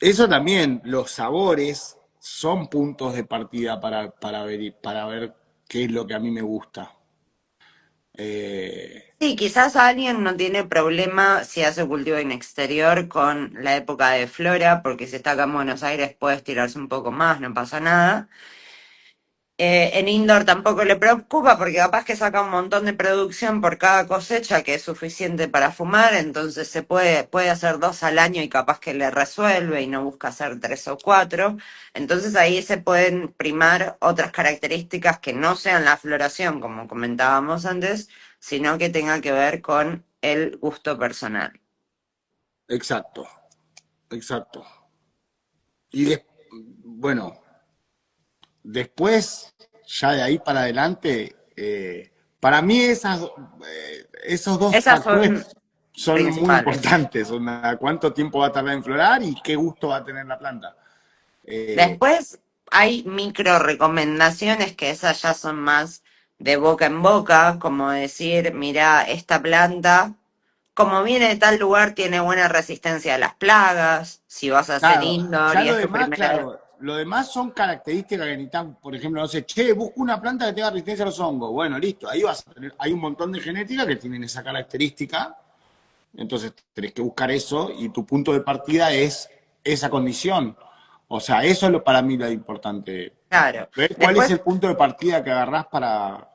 Speaker 2: Eso también, los sabores son puntos de partida para ver qué es lo que a mí me gusta. Eh,
Speaker 1: Sí, quizás alguien no tiene problema si hace cultivo en exterior con la época de flora, porque si está acá en Buenos Aires puedes tirarse un poco más, no pasa nada. En indoor tampoco le preocupa porque capaz que saca un montón de producción por cada cosecha que es suficiente para fumar, entonces puede hacer dos al año y capaz que le resuelve y no busca hacer tres o cuatro. Entonces ahí se pueden primar otras características que no sean la floración, como comentábamos antes, sino que tenga que ver con el gusto personal.
Speaker 2: exacto, exacto. Bueno, después, ya de ahí para adelante, para mí esos dos
Speaker 1: Esas
Speaker 2: factores
Speaker 1: son
Speaker 2: son muy
Speaker 1: principales.
Speaker 2: importantes. ¿Cuánto tiempo va a tardar en florar y qué gusto va a tener la planta? Eh,
Speaker 1: Después hay micro recomendaciones que esas ya son más de boca en boca, como decir, mira, esta planta, como viene de tal lugar, tiene buena resistencia a las plagas, si vas a hacer
Speaker 2: claro,
Speaker 1: indoor
Speaker 2: ya
Speaker 1: y
Speaker 2: lo
Speaker 1: es tu
Speaker 2: demás,
Speaker 1: primera vez.
Speaker 2: claro, lo demás son características que necesitan, por ejemplo, no sé, che, busco una planta que tenga resistencia a los hongos. Bueno, listo, ahí vas a tener, hay un montón de genética que tienen esa característica. Entonces tenés que buscar eso y tu punto de partida es esa condición. O sea, eso es para mí lo importante.
Speaker 1: Claro.
Speaker 2: Ver cuál es
Speaker 1: Después,
Speaker 2: el punto de partida que agarrás para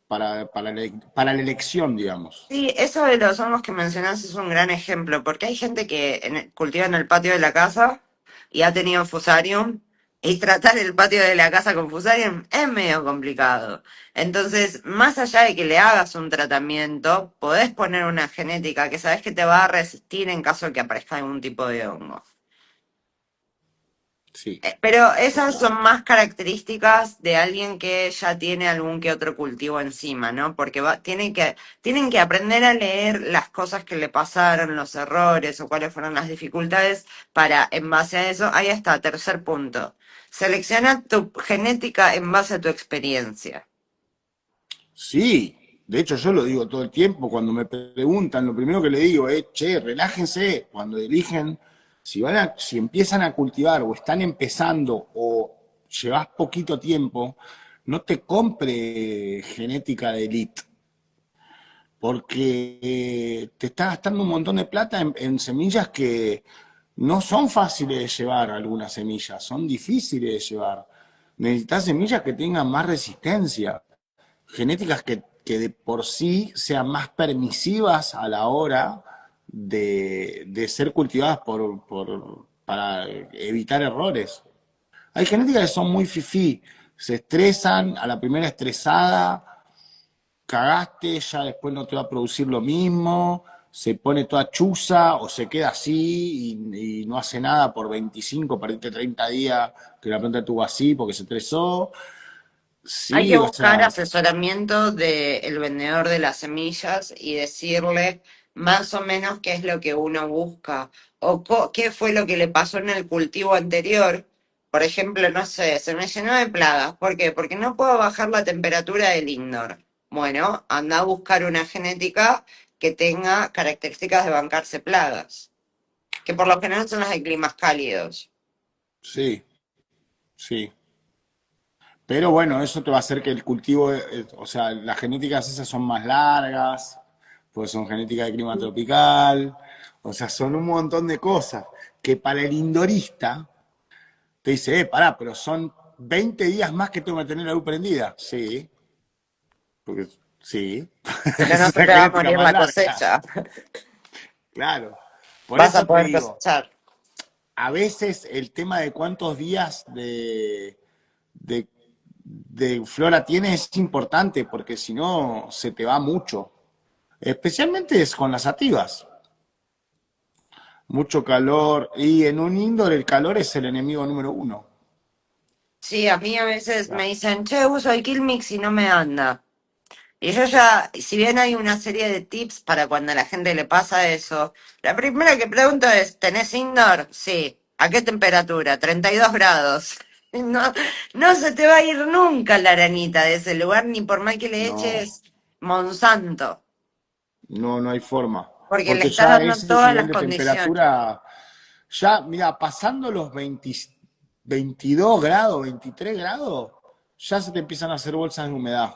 Speaker 2: la elección, digamos.
Speaker 1: sí, eso de los hongos que mencionás es un gran ejemplo, porque hay gente que cultiva en el patio de la casa y ha tenido fusarium, y tratar el patio de la casa con fusarium es medio complicado. Entonces, más allá de que le hagas un tratamiento, podés poner una genética que sabes que te va a resistir en caso de que aparezca algún tipo de hongo.
Speaker 2: Sí.
Speaker 1: Pero esas son más características de alguien que ya tiene algún que otro cultivo encima, ¿no? Porque tienen que aprender a leer las cosas que le pasaron, los errores o cuáles fueron las dificultades para, en base a eso, ahí está, tercer punto. Selecciona tu genética en base a tu experiencia.
Speaker 2: Sí, de hecho yo lo digo todo el tiempo, cuando me preguntan, lo primero que le digo es, che, relájense, cuando eligen, si empiezan a cultivar o están empezando o llevas poquito tiempo, no te compre genética de elite, porque te estás gastando un montón de plata en semillas que no son fáciles de llevar, algunas semillas, son difíciles de llevar. Necesitas semillas que tengan más resistencia, genéticas que de por sí sean más permisivas a la hora de ser cultivadas para evitar errores. Hay genéticas que son muy fifí, se estresan, a la primera estresada, cagaste, ya después no te va a producir lo mismo, se pone toda chuza o se queda así y no hace nada por 25, perdiste 30 días que la planta estuvo así porque se estresó.
Speaker 1: Hay que
Speaker 2: Sí, o
Speaker 1: buscar
Speaker 2: sea,
Speaker 1: asesoramiento del vendedor de las semillas y decirle más o menos qué es lo que uno busca o qué fue lo que le pasó en el cultivo anterior. Por ejemplo, no sé, se me llenó de plagas. ¿Por qué? Porque no puedo bajar la temperatura del indoor. Bueno, anda a buscar una genética que tenga características de bancarse plagas, que por lo general son las de climas cálidos.
Speaker 2: sí, sí. Pero bueno, eso te va a hacer que el cultivo, o sea, las genéticas esas son más largas, pues son genéticas de clima tropical, o sea, son un montón de cosas que para el indorista te dice, pará, pero son 20 días más que tengo que tener la luz prendida. Sí, porque sí,
Speaker 1: Pero no
Speaker 2: es
Speaker 1: se
Speaker 2: una
Speaker 1: te va a
Speaker 2: genética
Speaker 1: morir
Speaker 2: más
Speaker 1: la
Speaker 2: larga,
Speaker 1: cosecha.
Speaker 2: claro. Por
Speaker 1: Vas a
Speaker 2: eso te
Speaker 1: poder
Speaker 2: digo,
Speaker 1: cosechar.
Speaker 2: a veces el tema de cuántos días de, de flora tienes es importante, porque si no se te va mucho. Especialmente es con las sativas. Mucho calor. Y en un indoor el calor es el enemigo número uno.
Speaker 1: Sí, a mí a veces me
Speaker 2: Ya.
Speaker 1: dicen, che, uso el Killmix y no me anda. Y yo ya, si bien hay una serie de tips para cuando a la gente le pasa eso, la primera que pregunto es, ¿tenés indoor? Sí. ¿A qué temperatura? 32 grados. No, no se te va a ir nunca la aranita de ese lugar, ni por mal que le
Speaker 2: No,
Speaker 1: eches Monsanto,
Speaker 2: no, no hay forma.
Speaker 1: porque le
Speaker 2: Porque
Speaker 1: estás
Speaker 2: ya
Speaker 1: dando
Speaker 2: ese
Speaker 1: todas
Speaker 2: nivel
Speaker 1: las
Speaker 2: de
Speaker 1: condiciones.
Speaker 2: temperatura, ya, mira, pasando los 20 22 grados, 23 grados, ya se te empiezan a hacer bolsas de humedad.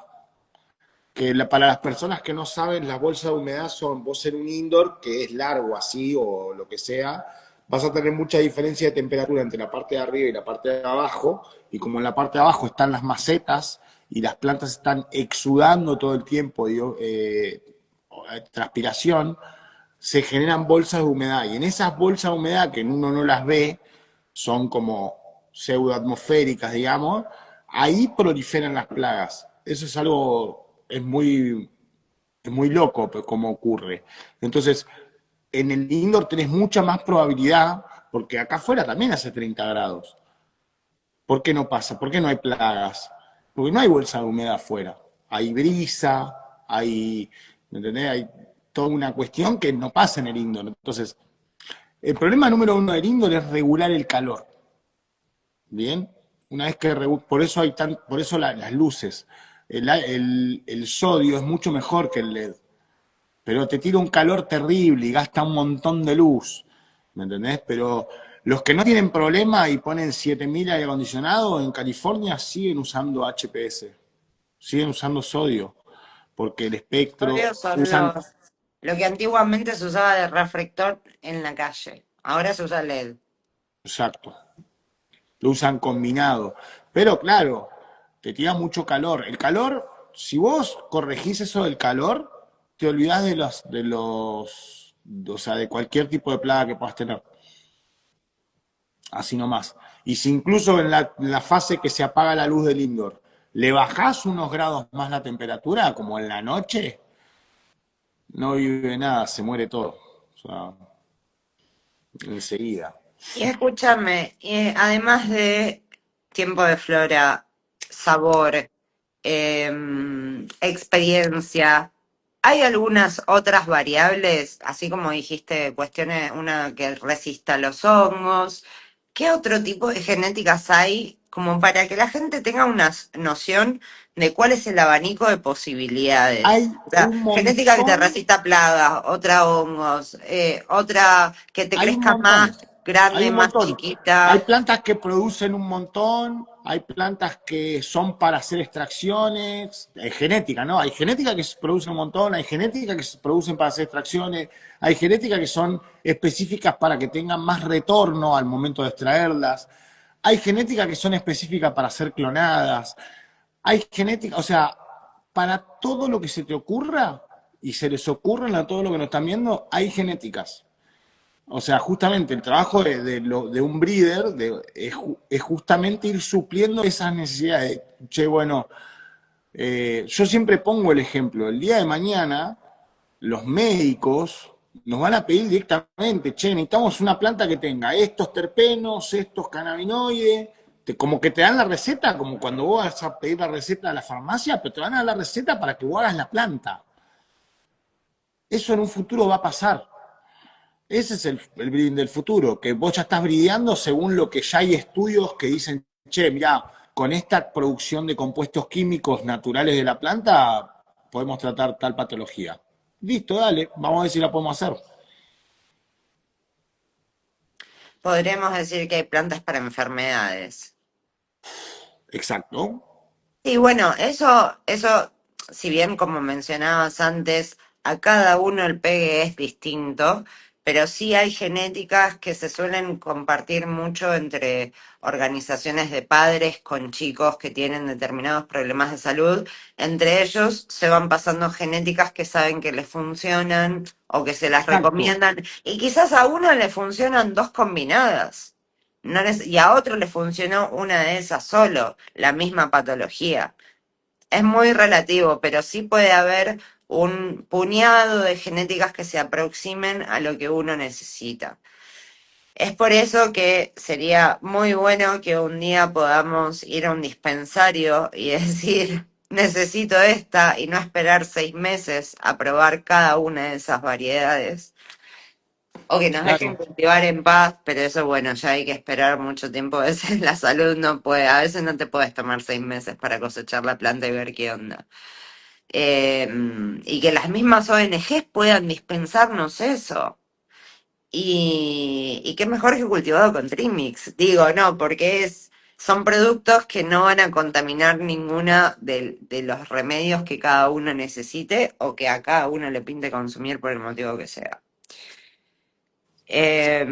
Speaker 2: Para las personas que no saben, las bolsas de humedad son, vos en un indoor que es largo así o lo que sea, vas a tener mucha diferencia de temperatura entre la parte de arriba y la parte de abajo, y como en la parte de abajo están las macetas y las plantas están exudando todo el tiempo transpiración, se generan bolsas de humedad, y en esas bolsas de humedad que uno no las ve, son como pseudoatmosféricas, digamos, ahí proliferan las plagas. Eso es algo, es muy loco como ocurre. Entonces, en el indoor tenés mucha más probabilidad, porque acá afuera también hace 30 grados. ¿Por qué no pasa? ¿Por qué no hay plagas? Porque no hay bolsa de humedad afuera. Hay brisa, ¿me entendés? Hay toda una cuestión que no pasa en el indoor. Entonces, el problema número uno del indoor es regular el calor. Bien, una vez que por eso por eso las luces, el sodio es mucho mejor que el LED, pero te tira un calor terrible y gasta un montón de luz, ¿me entendés? Pero los que no tienen problema y ponen 7000 aire acondicionado en California siguen usando HPS, siguen usando sodio, porque el espectro
Speaker 1: Sodio son
Speaker 2: usan,
Speaker 1: lo que antiguamente se usaba de reflector en la calle. Ahora se usa LED.
Speaker 2: exacto, lo usan combinado. Pero claro, te tira mucho calor. El calor, si vos corregís eso del calor, te olvidás o sea, de cualquier tipo de plaga que puedas tener. Así nomás. Y si incluso en la fase que se apaga la luz del indoor, le bajás unos grados más la temperatura, como en la noche, no vive nada, se muere todo. O sea, enseguida.
Speaker 1: Y escúchame, además de tiempo de flora, sabor, experiencia, ¿hay algunas otras variables, así como dijiste, cuestiones, una que resista los hongos? ¿Qué otro tipo de genéticas hay como para que la gente tenga una noción de cuál es el abanico de posibilidades?
Speaker 2: Hay
Speaker 1: O sea,
Speaker 2: un
Speaker 1: genética que te
Speaker 2: montón,
Speaker 1: resista plagas, otra hongos, otra que te
Speaker 2: hay un
Speaker 1: crezca
Speaker 2: montón,
Speaker 1: más
Speaker 2: hay
Speaker 1: grande,
Speaker 2: un
Speaker 1: más
Speaker 2: montón. Hay
Speaker 1: chiquita.
Speaker 2: plantas que producen un montón, hay plantas que son para hacer extracciones, hay genética, ¿no? Hay genética que se produce un montón, hay genética que se producen para hacer extracciones, hay genética que son específicas para que tengan más retorno al momento de extraerlas, hay genética que son específicas para ser clonadas, hay genética, o sea, para todo lo que se te ocurra y se les ocurren a todo lo que nos están viendo, hay genéticas. O sea, justamente el trabajo de un breeder es justamente ir supliendo esas necesidades. Che, bueno, yo siempre pongo el ejemplo, el día de mañana los médicos nos van a pedir directamente, che, necesitamos una planta que tenga estos terpenos, estos cannabinoides, como que te dan la receta, como cuando vos vas a pedir la receta a la farmacia, pero te van a dar la receta para que vos hagas la planta. Eso en un futuro va a pasar. Ese es el breeding del futuro, que vos ya estás brideando según lo que ya hay estudios que dicen, che, mirá, con esta producción de compuestos químicos naturales de la planta podemos tratar tal patología. Listo, dale, vamos a ver si la podemos hacer.
Speaker 1: Podremos decir que hay plantas para enfermedades.
Speaker 2: Exacto.
Speaker 1: Y bueno, eso, si bien como mencionabas antes, a cada uno el pegue es distinto, pero sí hay genéticas que se suelen compartir mucho entre organizaciones de padres con chicos que tienen determinados problemas de salud. Entre ellos se van pasando genéticas que saben que les funcionan o que se las
Speaker 2: Exacto.
Speaker 1: recomiendan, y quizás a uno le funcionan dos combinadas. Y a otro le funcionó una de esas solo, la misma patología. Es muy relativo, pero sí puede haber un puñado de genéticas que se aproximen a lo que uno necesita. Es por eso que sería muy bueno que un día podamos ir a un dispensario y decir, necesito esta, y no esperar 6 meses a probar cada una de esas variedades. O que nos dejen
Speaker 2: Claro.
Speaker 1: cultivar en paz, pero eso, bueno, ya hay que esperar mucho tiempo. A veces la salud no puede, a veces no te puedes tomar 6 meses para cosechar la planta y ver qué onda. Eh, y que las mismas ONGs puedan dispensarnos eso. Y qué mejor que cultivado con Trimix. Digo, no, porque son productos que no van a contaminar ninguna de los remedios que cada uno necesite o que a cada uno le pinte consumir por el motivo que sea. Eh,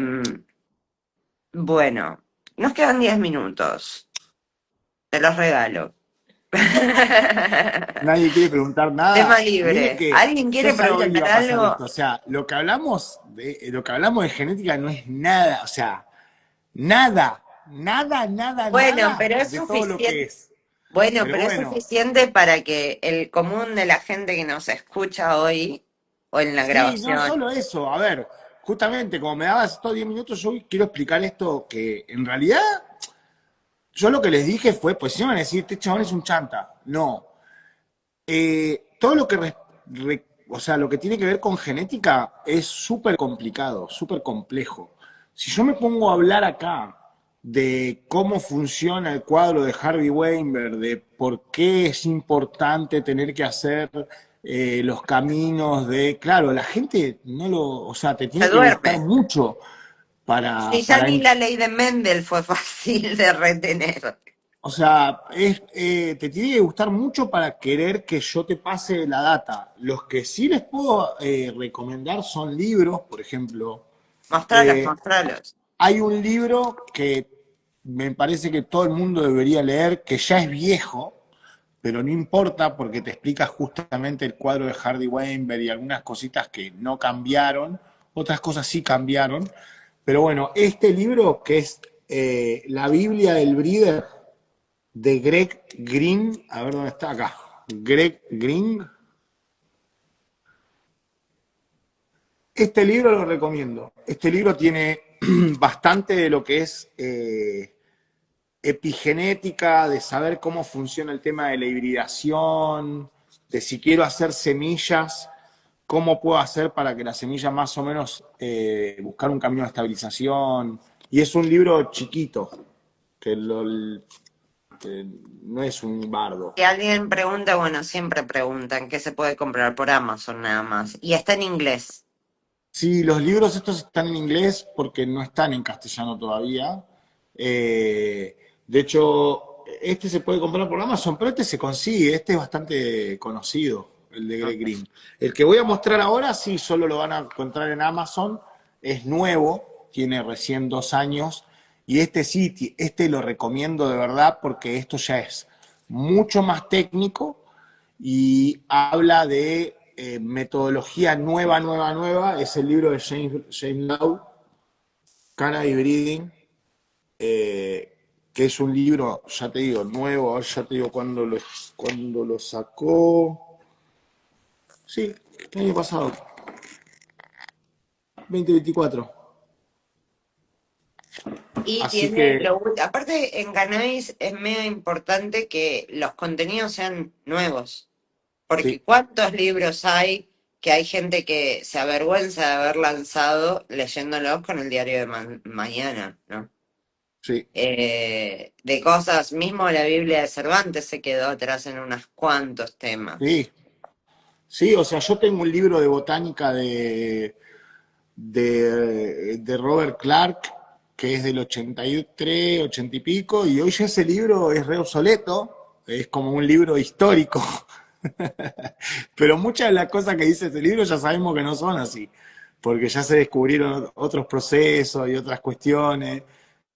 Speaker 1: Bueno, nos quedan 10 minutos. Te los regalo.
Speaker 2: Nadie quiere preguntar
Speaker 1: Tema
Speaker 2: nada. Mire
Speaker 1: libre.
Speaker 2: que
Speaker 1: ¿Alguien
Speaker 2: yo
Speaker 1: quiere
Speaker 2: sabía que
Speaker 1: preguntar
Speaker 2: iba a pasar
Speaker 1: algo?
Speaker 2: esto. O sea, lo que hablamos de genética no es nada, o sea, nada, nada, nada,
Speaker 1: Bueno,
Speaker 2: nada
Speaker 1: pero es
Speaker 2: de todo lo que
Speaker 1: suficiente.
Speaker 2: es.
Speaker 1: Bueno,
Speaker 2: Pero
Speaker 1: pero es
Speaker 2: bueno,
Speaker 1: suficiente para que el común de la gente que nos escucha hoy o en la
Speaker 2: sí, no
Speaker 1: grabación.
Speaker 2: solo eso. A ver, justamente como me dabas estos 10 minutos, yo quiero explicar esto que en realidad yo lo que les dije fue, pues si no van a decir, este chabón es un chanta. No. Todo lo que, o sea, lo que tiene que ver con genética es súper complicado, súper complejo. Si yo me pongo a hablar acá de cómo funciona el cuadro de Harvey Weinberg, de por qué es importante tener que hacer los caminos de, claro, la gente no lo, o sea, te
Speaker 1: Se
Speaker 2: tiene que gustar
Speaker 1: duerme.
Speaker 2: mucho
Speaker 1: Si ya
Speaker 2: para
Speaker 1: ni la ley de Mendel fue fácil de retener.
Speaker 2: o sea, te tiene que gustar mucho para querer que yo te pase la data. Los que sí les puedo recomendar son libros, por ejemplo.
Speaker 1: Mostralos,
Speaker 2: eh,
Speaker 1: mostralos.
Speaker 2: Hay un libro que me parece que todo el mundo debería leer, que ya es viejo, pero no importa porque te explica justamente el cuadro de Hardy Weinberg y algunas cositas que no cambiaron, otras cosas sí cambiaron. Pero bueno, este libro que es La Biblia del Breeder, de Greg Green, a ver dónde está acá. Greg Green. Este libro lo recomiendo. Este libro tiene bastante de lo que es epigenética, de saber cómo funciona el tema de la hibridación, de si quiero hacer semillas, cómo puedo hacer para que la semilla más o menos buscar un camino de estabilización. Y es un libro chiquito, que no es un bardo.
Speaker 1: Si alguien pregunta, bueno, siempre preguntan qué se puede comprar por Amazon nada más. Y está en inglés.
Speaker 2: Sí, los libros estos están en inglés porque no están en castellano todavía. De hecho, este se puede comprar por Amazon, pero este se consigue, este es bastante conocido, el de Greg
Speaker 1: Ok.
Speaker 2: Green. El que voy a mostrar ahora, sí, solo lo van a encontrar en Amazon, es nuevo, tiene recién 2 años, y este sí, este lo recomiendo de verdad porque esto ya es mucho más técnico y habla de metodología nueva. Es el libro de James Lowe, Cannabis Breeding, que es un libro, ya te digo, nuevo, a ver, ya te digo cuándo lo sacó. Sí, el año pasado, 2024.
Speaker 1: Y
Speaker 2: Así
Speaker 1: tiene
Speaker 2: que,
Speaker 1: aparte en cannabis es medio importante que los contenidos sean nuevos, porque
Speaker 2: sí,
Speaker 1: ¿cuántos libros hay que hay gente que se avergüenza de haber lanzado leyéndolos con el diario de mañana, ¿no?
Speaker 2: sí,
Speaker 1: De cosas, mismo la Biblia de Cervantes se quedó atrás en unos cuantos temas.
Speaker 2: sí. Sí, o sea, yo tengo un libro de botánica de Robert Clark, que es del 83, 80 y pico, y hoy ya ese libro es re obsoleto, es como un libro histórico, pero muchas de las cosas que dice ese libro ya sabemos que no son así, porque ya se descubrieron otros procesos y otras cuestiones.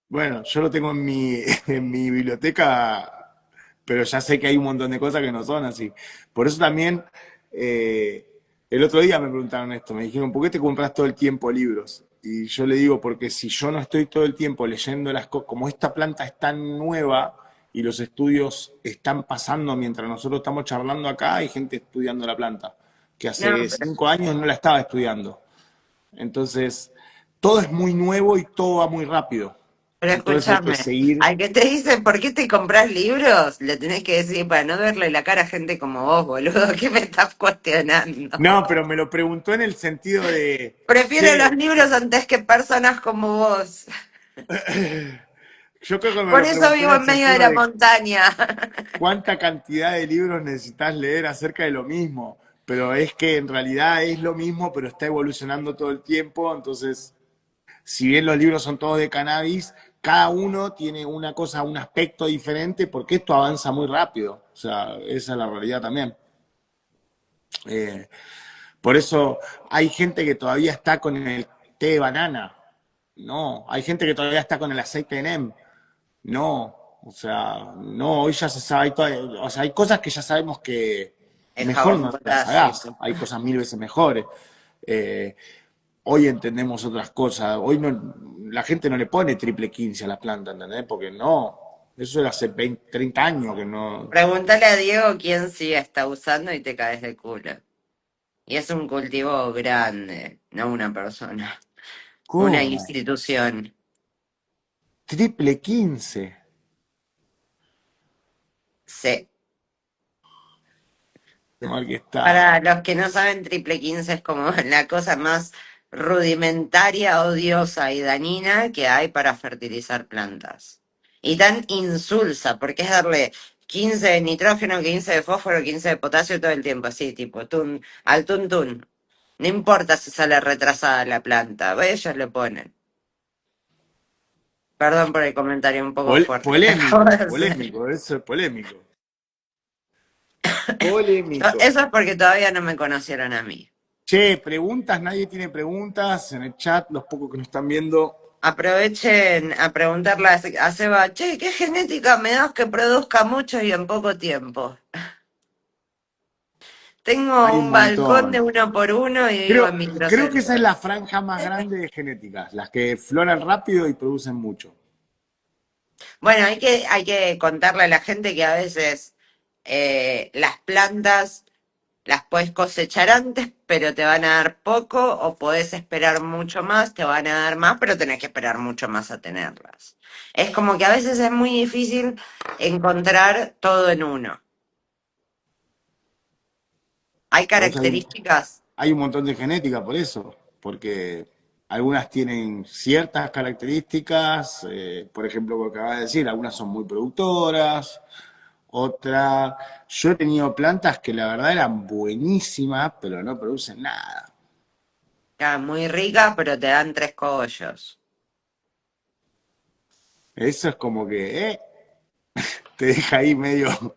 Speaker 2: Bueno, yo lo tengo en en mi biblioteca, pero ya sé que hay un montón de cosas que no son así. Por eso también, eh, el otro día me preguntaron esto, me dijeron, ¿por qué te compras todo el tiempo libros? Y yo le digo, porque si yo no estoy todo el tiempo leyendo las cosas, como esta planta es tan nueva y los estudios están pasando mientras nosotros estamos charlando acá, hay gente estudiando la planta, que
Speaker 1: No,
Speaker 2: hace 5 años no la estaba estudiando. Entonces, todo es muy nuevo y todo va muy rápido.
Speaker 1: pero
Speaker 2: Entonces hay que
Speaker 1: escúchame,
Speaker 2: seguir.
Speaker 1: al que te dice ¿por qué te compras libros? Le tenés que decir para no verle la cara a gente como vos, boludo, ¿qué me estás cuestionando?
Speaker 2: No, pero me lo preguntó en el sentido de,
Speaker 1: Prefiero los
Speaker 2: che,
Speaker 1: libros antes que personas como vos.
Speaker 2: yo creo que me
Speaker 1: Por
Speaker 2: lo
Speaker 1: eso
Speaker 2: preguntó en
Speaker 1: vivo
Speaker 2: el
Speaker 1: en medio de
Speaker 2: sentido
Speaker 1: la
Speaker 2: de
Speaker 1: montaña.
Speaker 2: cuánta cantidad de libros necesitas leer acerca de lo mismo. Pero es que en realidad es lo mismo, pero está evolucionando todo el tiempo. Entonces, si bien los libros son todos de cannabis, cada uno tiene una cosa, un aspecto diferente, porque esto avanza muy rápido. O sea, esa es la realidad también. Eh, por eso hay gente que todavía está con el té de banana. No, hay gente que todavía está con el aceite de NEM. No, o sea, no, hoy ya se sabe, o sea, hay cosas que ya sabemos que
Speaker 1: El
Speaker 2: mejor
Speaker 1: jabón
Speaker 2: no las hagas,
Speaker 1: potásico.
Speaker 2: hay cosas 1000 veces mejores. Eh, Hoy entendemos otras cosas, hoy no, la gente no le pone triple 15 a la planta, ¿entendés? Porque no, eso era hace 20, 30 años que no.
Speaker 1: Pregúntale a Diego quién sí está usando y te caes de culo. Y es un cultivo grande, no una persona, una
Speaker 2: ¿Cómo?
Speaker 1: institución.
Speaker 2: Triple 15.
Speaker 1: Sí.
Speaker 2: Qué mal que está.
Speaker 1: Para los que no saben, triple 15 es como la cosa más rudimentaria, odiosa y dañina que hay para fertilizar plantas. Y tan insulsa, porque es darle 15 de nitrógeno, 15 de fósforo, 15 de potasio todo el tiempo, así, tipo, al tuntún. No importa si sale retrasada la planta, ellos le ponen. Perdón por el comentario un poco fuerte que acabo
Speaker 2: Polémico,
Speaker 1: de hacer.
Speaker 2: polémico, eso es polémico. Polémico.
Speaker 1: Eso es porque todavía no me conocieron a mí.
Speaker 2: Che, preguntas, nadie tiene preguntas en el chat, los pocos que nos están viendo.
Speaker 1: Aprovechen a preguntarle a Seba, che, ¿qué genética me das que produzca mucho y en poco tiempo? Tengo
Speaker 2: Hay un
Speaker 1: un balcón de
Speaker 2: montón.
Speaker 1: 1 por 1 y vivo en
Speaker 2: Creo que esa es
Speaker 1: microcentro.
Speaker 2: la franja más grande de genéticas, las que floran rápido y producen mucho.
Speaker 1: Bueno, hay que contarle a la gente que a veces las plantas las puedes cosechar antes, pero te van a dar poco, o podés esperar mucho más, te van a dar más, pero tenés que esperar mucho más a tenerlas. Es como que a veces es muy difícil encontrar todo en uno. Hay
Speaker 2: Por eso
Speaker 1: características.
Speaker 2: hay un montón de genética por eso, porque algunas tienen ciertas características, por ejemplo, lo que acabas de decir, algunas son muy productoras, otras... Yo he tenido plantas que la verdad eran buenísimas, pero no producen nada.
Speaker 1: Muy ricas, pero te dan tres cogollos.
Speaker 2: Eso es como que, te deja ahí medio...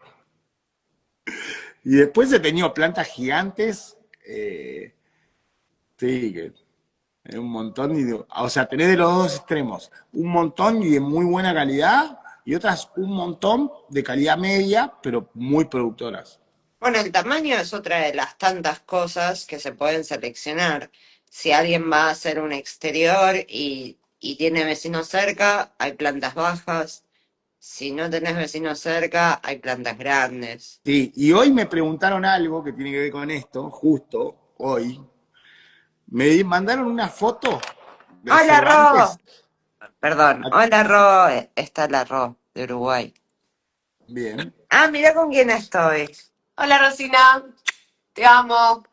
Speaker 2: Y después he tenido plantas gigantes, sí, que es un montón, o sea, tenés de los dos extremos, un montón y de muy buena calidad, y otras un montón de calidad media, pero muy productoras.
Speaker 1: Bueno, el tamaño es otra de las tantas cosas que se pueden seleccionar. Si alguien va a hacer un exterior y tiene vecinos cerca, hay plantas bajas. Si no tenés vecinos cerca, hay plantas grandes.
Speaker 2: Sí, y hoy me preguntaron algo que tiene que ver con esto, justo hoy. Me mandaron una foto de
Speaker 1: ¡Hola, Ro!
Speaker 2: Cervantes.
Speaker 1: Perdón, hola, Ro. Está la Ro de Uruguay.
Speaker 2: Bien.
Speaker 1: Ah, mira con quién estoy.
Speaker 3: Hola Rosina, te amo.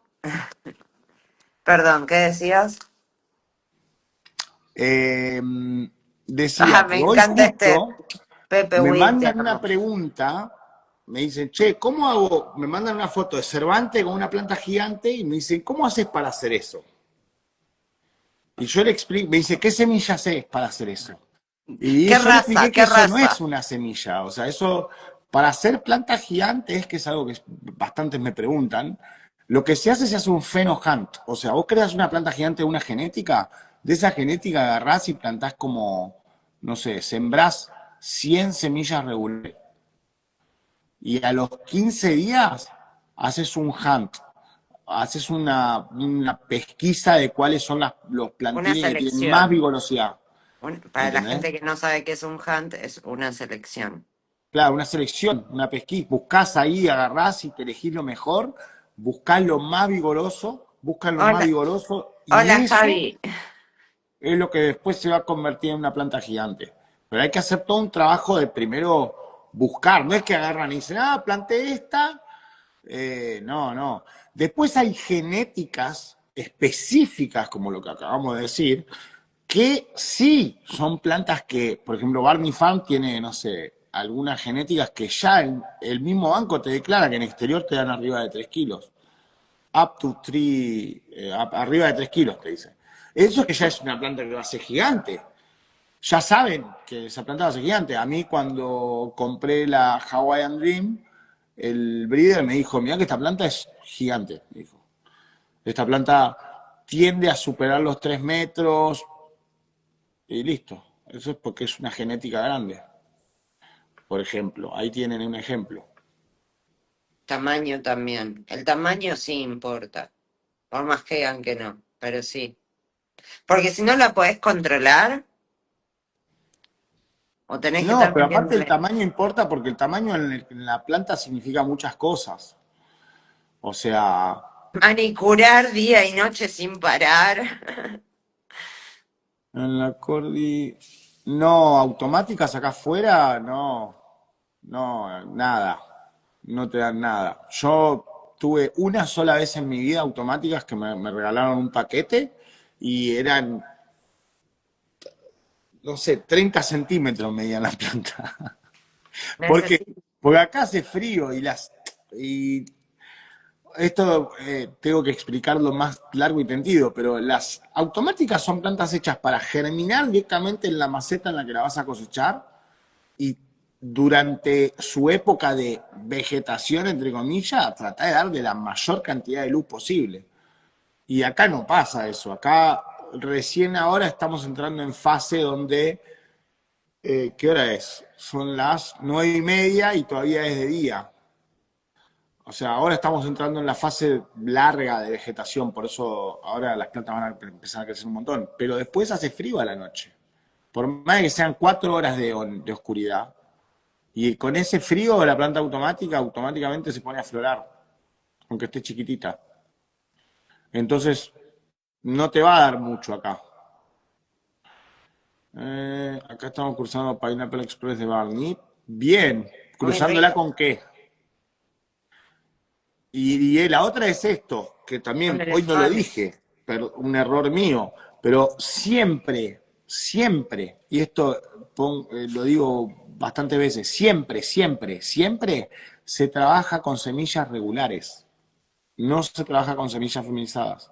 Speaker 1: Perdón, ¿qué decías?
Speaker 2: Eh,
Speaker 1: Ah,
Speaker 2: decía
Speaker 1: me
Speaker 2: que hoy
Speaker 1: encanta este
Speaker 2: justo
Speaker 1: Pepe
Speaker 2: me mandan una
Speaker 1: Winterro.
Speaker 2: pregunta, me dicen, che, ¿cómo hago? Me mandan una foto de Cervantes con una planta gigante y me dicen, ¿cómo haces para hacer eso? Y yo le explico, me dice, ¿qué semillas es para hacer eso? Y
Speaker 1: ¿Qué
Speaker 2: yo le
Speaker 1: raza?
Speaker 2: expliqué que
Speaker 1: ¿Qué
Speaker 2: eso no es
Speaker 1: raza?
Speaker 2: una semilla, o sea, eso, para hacer plantas gigantes, que es algo que bastantes me preguntan, lo que se hace un pheno-hunt, o sea, vos creas una planta gigante de una genética, de esa genética agarrás y plantás como, no sé, sembrás 100 semillas regulares y a los 15 días haces un hunt, haces una pesquisa de cuáles son los
Speaker 1: Una
Speaker 2: plantines que tienen más
Speaker 1: selección.
Speaker 2: vigorosidad,
Speaker 1: Para la
Speaker 2: ¿entendés?
Speaker 1: gente que no sabe qué es un hunt, es una selección.
Speaker 2: Claro, una selección, una pesquisa, buscás ahí, agarrás y te elegís lo mejor, buscás lo más
Speaker 1: Hola,
Speaker 2: vigoroso y
Speaker 1: hola
Speaker 2: eso
Speaker 1: Javi.
Speaker 2: es lo que después se va a convertir en una planta gigante. Pero hay que hacer todo un trabajo de primero buscar, no es que agarran y dicen, ah, planté esta. No, no. Después hay genéticas específicas, como lo que acabamos de decir, que sí son plantas que, por ejemplo, Barney Farm tiene, no sé, algunas genéticas que ya el mismo banco te declara que en exterior te dan arriba de 3 kilos. Up to 3, arriba de 3 kilos, te dice. Eso es que ya es una planta que va a ser gigante. Ya saben que esa planta va a ser gigante. A mí cuando compré la Hawaiian Dream, el breeder me dijo, mira que esta planta es gigante, me dijo. Esta planta tiende a superar los 3 metros, y listo. Eso es porque es una genética grande. Por ejemplo, ahí tienen un ejemplo.
Speaker 1: Tamaño también. El tamaño sí importa. Por más que digan que no, pero sí. Porque si no la podés controlar, o tenés que
Speaker 2: No,
Speaker 1: estar
Speaker 2: pero aparte el
Speaker 1: metiéndole
Speaker 2: tamaño importa porque el tamaño en la planta significa muchas cosas. O sea,
Speaker 1: manicurar día y noche sin parar.
Speaker 2: en la Cordi, no, automáticas acá afuera, no, no, nada, no te dan nada. Yo tuve una sola vez en mi vida automáticas que me regalaron un paquete y eran, no sé, 30 centímetros medían la planta. Porque,
Speaker 1: Necesito.
Speaker 2: porque acá hace frío y esto tengo que explicarlo más largo y tendido, pero las automáticas son plantas hechas para germinar directamente en la maceta en la que la vas a cosechar y durante su época de vegetación, entre comillas, tratar de darle la mayor cantidad de luz posible. Y acá no pasa eso, acá recién ahora estamos entrando en fase donde, ¿qué hora es? Son las 9:30 y todavía es de día. O sea, ahora estamos entrando en la fase larga de vegetación, por eso ahora las plantas van a empezar a crecer un montón. Pero después hace frío a la noche. Por más de que sean 4 horas de oscuridad, y con ese frío la planta automáticamente se pone a florar. aunque esté chiquitita. Entonces, no te va a dar mucho acá. Acá estamos cruzando Pineapple Express de Barney. Bien,
Speaker 1: Muy
Speaker 2: cruzándola
Speaker 1: rico.
Speaker 2: con qué. Y la otra es esto, que
Speaker 1: Con
Speaker 2: también
Speaker 1: el
Speaker 2: hoy no lo
Speaker 1: pan.
Speaker 2: dije, pero un error mío, pero siempre, siempre, y esto lo digo bastantes veces, siempre, siempre, siempre se trabaja con semillas regulares, no se trabaja con semillas feminizadas,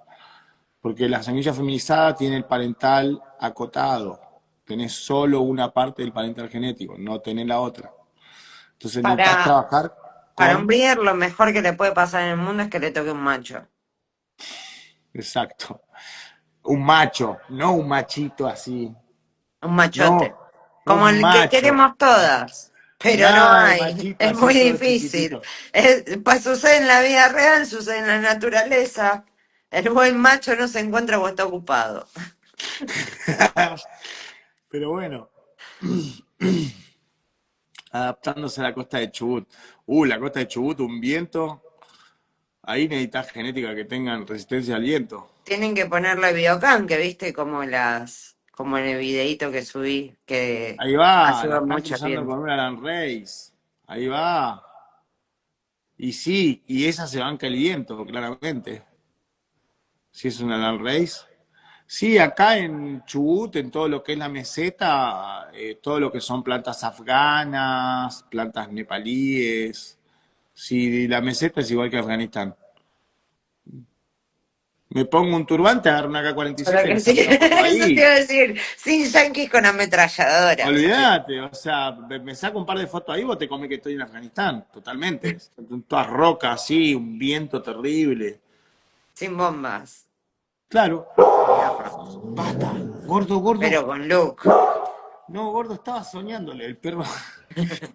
Speaker 2: porque la semilla feminizada tiene el parental acotado, tenés solo una parte del parental genético, no tenés la otra. Entonces necesitas
Speaker 1: Para,
Speaker 2: trabajar
Speaker 1: para un
Speaker 2: con,
Speaker 1: breeder lo mejor que le puede pasar en el mundo es que le toque un macho.
Speaker 2: exacto, un macho, no un machito así.
Speaker 1: Un machote.
Speaker 2: No,
Speaker 1: Como
Speaker 2: un
Speaker 1: el que
Speaker 2: macho.
Speaker 1: queremos todas. Pero no
Speaker 2: Nada de
Speaker 1: hay.
Speaker 2: machito
Speaker 1: Es
Speaker 2: así
Speaker 1: muy
Speaker 2: todo
Speaker 1: difícil.
Speaker 2: chiquitito.
Speaker 1: Pues sucede en la vida real, sucede en la naturaleza. El buen macho no se encuentra o está ocupado.
Speaker 2: Pero bueno, adaptándose a la costa de Chubut. La costa de Chubut, un viento. Ahí necesitas genética que tengan resistencia al viento.
Speaker 1: Tienen que ponerle biocam, que viste como en el videíto que subí, que
Speaker 2: Ahí va, la
Speaker 1: ayuda
Speaker 2: están
Speaker 1: mucho
Speaker 2: cruzando
Speaker 1: tiempo.
Speaker 2: con una Land Race. Ahí va. Y sí, y esa se banca el viento, claramente. Si es una Land Race. Sí, acá en Chubut, en todo lo que es la meseta, todo lo que son plantas afganas, plantas nepalíes. Sí, la meseta es igual que Afganistán. Me pongo un turbante, agarro una
Speaker 1: Solo
Speaker 2: K-47 y
Speaker 1: que
Speaker 2: me
Speaker 1: sí,
Speaker 2: saco una foto
Speaker 1: eso te
Speaker 2: ahí.
Speaker 1: iba a decir, sin yanquis con ametralladoras.
Speaker 2: Olvídate, o sea, me saco un par de fotos ahí, vos te comés que estoy en Afganistán, totalmente. Todas rocas así, un viento terrible.
Speaker 1: Sin bombas.
Speaker 2: Claro.
Speaker 1: Fierro.
Speaker 2: Basta, gordo, gordo.
Speaker 1: Pero con look.
Speaker 2: No, gordo, estaba soñándole.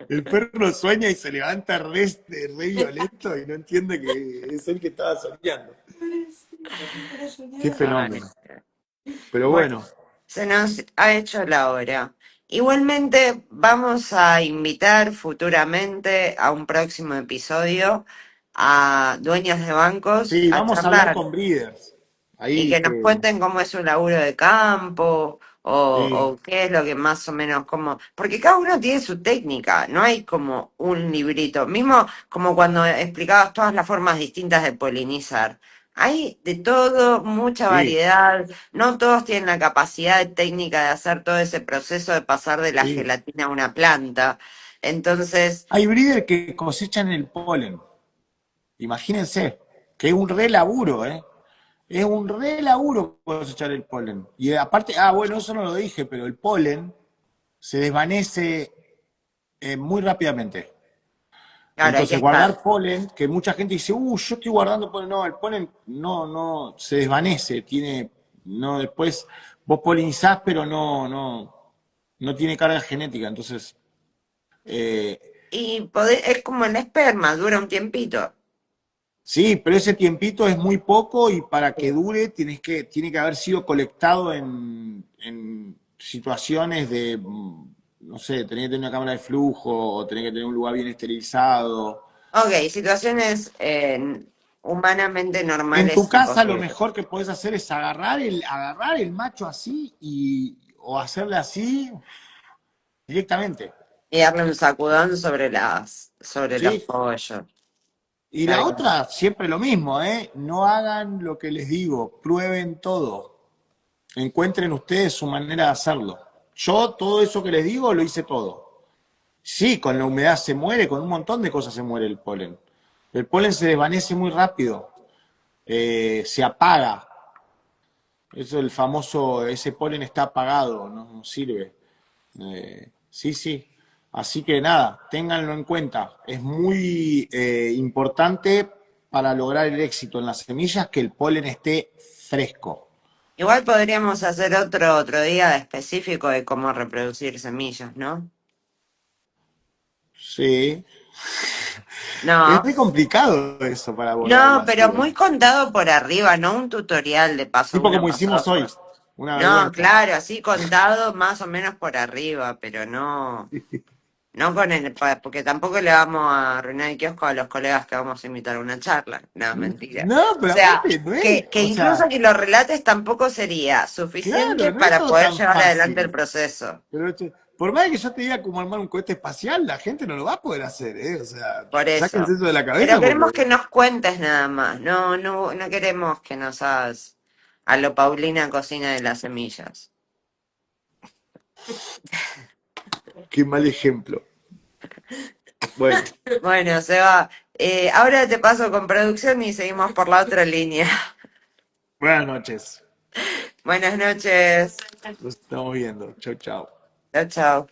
Speaker 2: El perro sueña y se levanta re violento y no entiende que es el que estaba soñando. Qué
Speaker 1: Ay,
Speaker 2: fenómeno. Pero
Speaker 1: bueno,
Speaker 2: bueno,
Speaker 1: se nos ha hecho la hora. Igualmente, vamos a invitar futuramente a un próximo episodio a dueños de bancos
Speaker 2: sí,
Speaker 1: a
Speaker 2: vamos a hablar
Speaker 1: charlar
Speaker 2: con breeders.
Speaker 1: y
Speaker 2: Ahí
Speaker 1: que nos
Speaker 2: que,
Speaker 1: cuenten cómo es un laburo de campo
Speaker 2: sí,
Speaker 1: o qué es lo que más o menos como, porque cada uno tiene su técnica, no hay como un librito, mismo como cuando explicabas todas las formas distintas de polinizar. Hay de todo, mucha
Speaker 2: sí,
Speaker 1: variedad, no todos tienen la capacidad técnica de hacer todo ese proceso de pasar de la
Speaker 2: sí.
Speaker 1: gelatina a una planta. Entonces,
Speaker 2: Hay breeders que cosechan el polen. Imagínense, que es un re laburo, ¿eh? Es un re laburo cosechar el polen. Y aparte, bueno, eso no lo dije, pero el polen se desvanece muy rápidamente.
Speaker 1: claro, hay que
Speaker 2: Entonces,
Speaker 1: estar.
Speaker 2: guardar polen, que mucha gente dice, yo estoy guardando polen. No, el polen no, se desvanece, no, después vos polinizás, pero no tiene carga genética. Entonces, eh,
Speaker 1: Es como el esperma, dura un tiempito.
Speaker 2: sí, pero ese tiempito es muy poco y para que dure tiene que haber sido colectado en situaciones de, no sé, tener que tener una cámara de flujo o tener que tener un lugar bien esterilizado.
Speaker 1: Ok, situaciones humanamente
Speaker 2: En tu
Speaker 1: normales y
Speaker 2: casa lo
Speaker 1: posibles.
Speaker 2: mejor que podés hacer es agarrar el macho así o hacerle así directamente.
Speaker 1: Y darle un sacudón sobre los
Speaker 2: ¿Sí?
Speaker 1: pollos.
Speaker 2: Y
Speaker 1: Tal
Speaker 2: la
Speaker 1: cual.
Speaker 2: otra, siempre lo mismo, ¿eh? No hagan lo que les digo, prueben todo. Encuentren ustedes su manera de hacerlo. Yo todo eso que les digo lo hice todo. Sí, con la humedad se muere, con un montón de cosas se muere el polen. El polen se desvanece muy rápido, se apaga. Eso el famoso, ese polen está apagado, no sirve. Sí, sí. Así que nada, ténganlo en cuenta. Es muy importante para lograr el éxito en las semillas que el polen esté fresco.
Speaker 1: Igual podríamos hacer otro día específico de cómo reproducir semillas, ¿no?
Speaker 2: Sí. Es
Speaker 1: No,
Speaker 2: muy complicado eso para abordarlo
Speaker 1: no,
Speaker 2: así,
Speaker 1: pero
Speaker 2: ¿eh?
Speaker 1: muy contado por arriba, no un tutorial de paso
Speaker 2: Tipo
Speaker 1: uno,
Speaker 2: como
Speaker 1: paso
Speaker 2: hicimos
Speaker 1: dos.
Speaker 2: hoy. Una
Speaker 1: No,
Speaker 2: vergüenza.
Speaker 1: claro, así contado más o menos por arriba, pero no. no con porque tampoco le vamos a arruinar el kiosco a los colegas que vamos a invitar a una charla. No, mentira.
Speaker 2: No,
Speaker 1: O
Speaker 2: pero
Speaker 1: sea,
Speaker 2: aparte no es,
Speaker 1: que
Speaker 2: o
Speaker 1: incluso
Speaker 2: sea,
Speaker 1: que lo relates tampoco sería
Speaker 2: claro,
Speaker 1: suficiente
Speaker 2: no es
Speaker 1: para
Speaker 2: todo
Speaker 1: poder
Speaker 2: tan
Speaker 1: llevar adelante el
Speaker 2: fácil.
Speaker 1: proceso.
Speaker 2: Pero por más que yo te diga cómo armar un cohete espacial, la gente no lo va a poder hacer, ¿eh? O sea,
Speaker 1: Por
Speaker 2: sáquense
Speaker 1: eso.
Speaker 2: eso de la
Speaker 1: Pero
Speaker 2: cabeza
Speaker 1: queremos
Speaker 2: porque
Speaker 1: que nos cuentes nada más. No, no, no queremos que nos hagas a lo Paulina Cocina de las Semillas.
Speaker 2: qué mal ejemplo. Bueno,
Speaker 1: Bueno, Seba, ahora te paso con producción y seguimos por la otra línea.
Speaker 2: buenas noches.
Speaker 1: Buenas noches.
Speaker 2: Nos estamos viendo. Chau, chau.
Speaker 1: Chao, chao.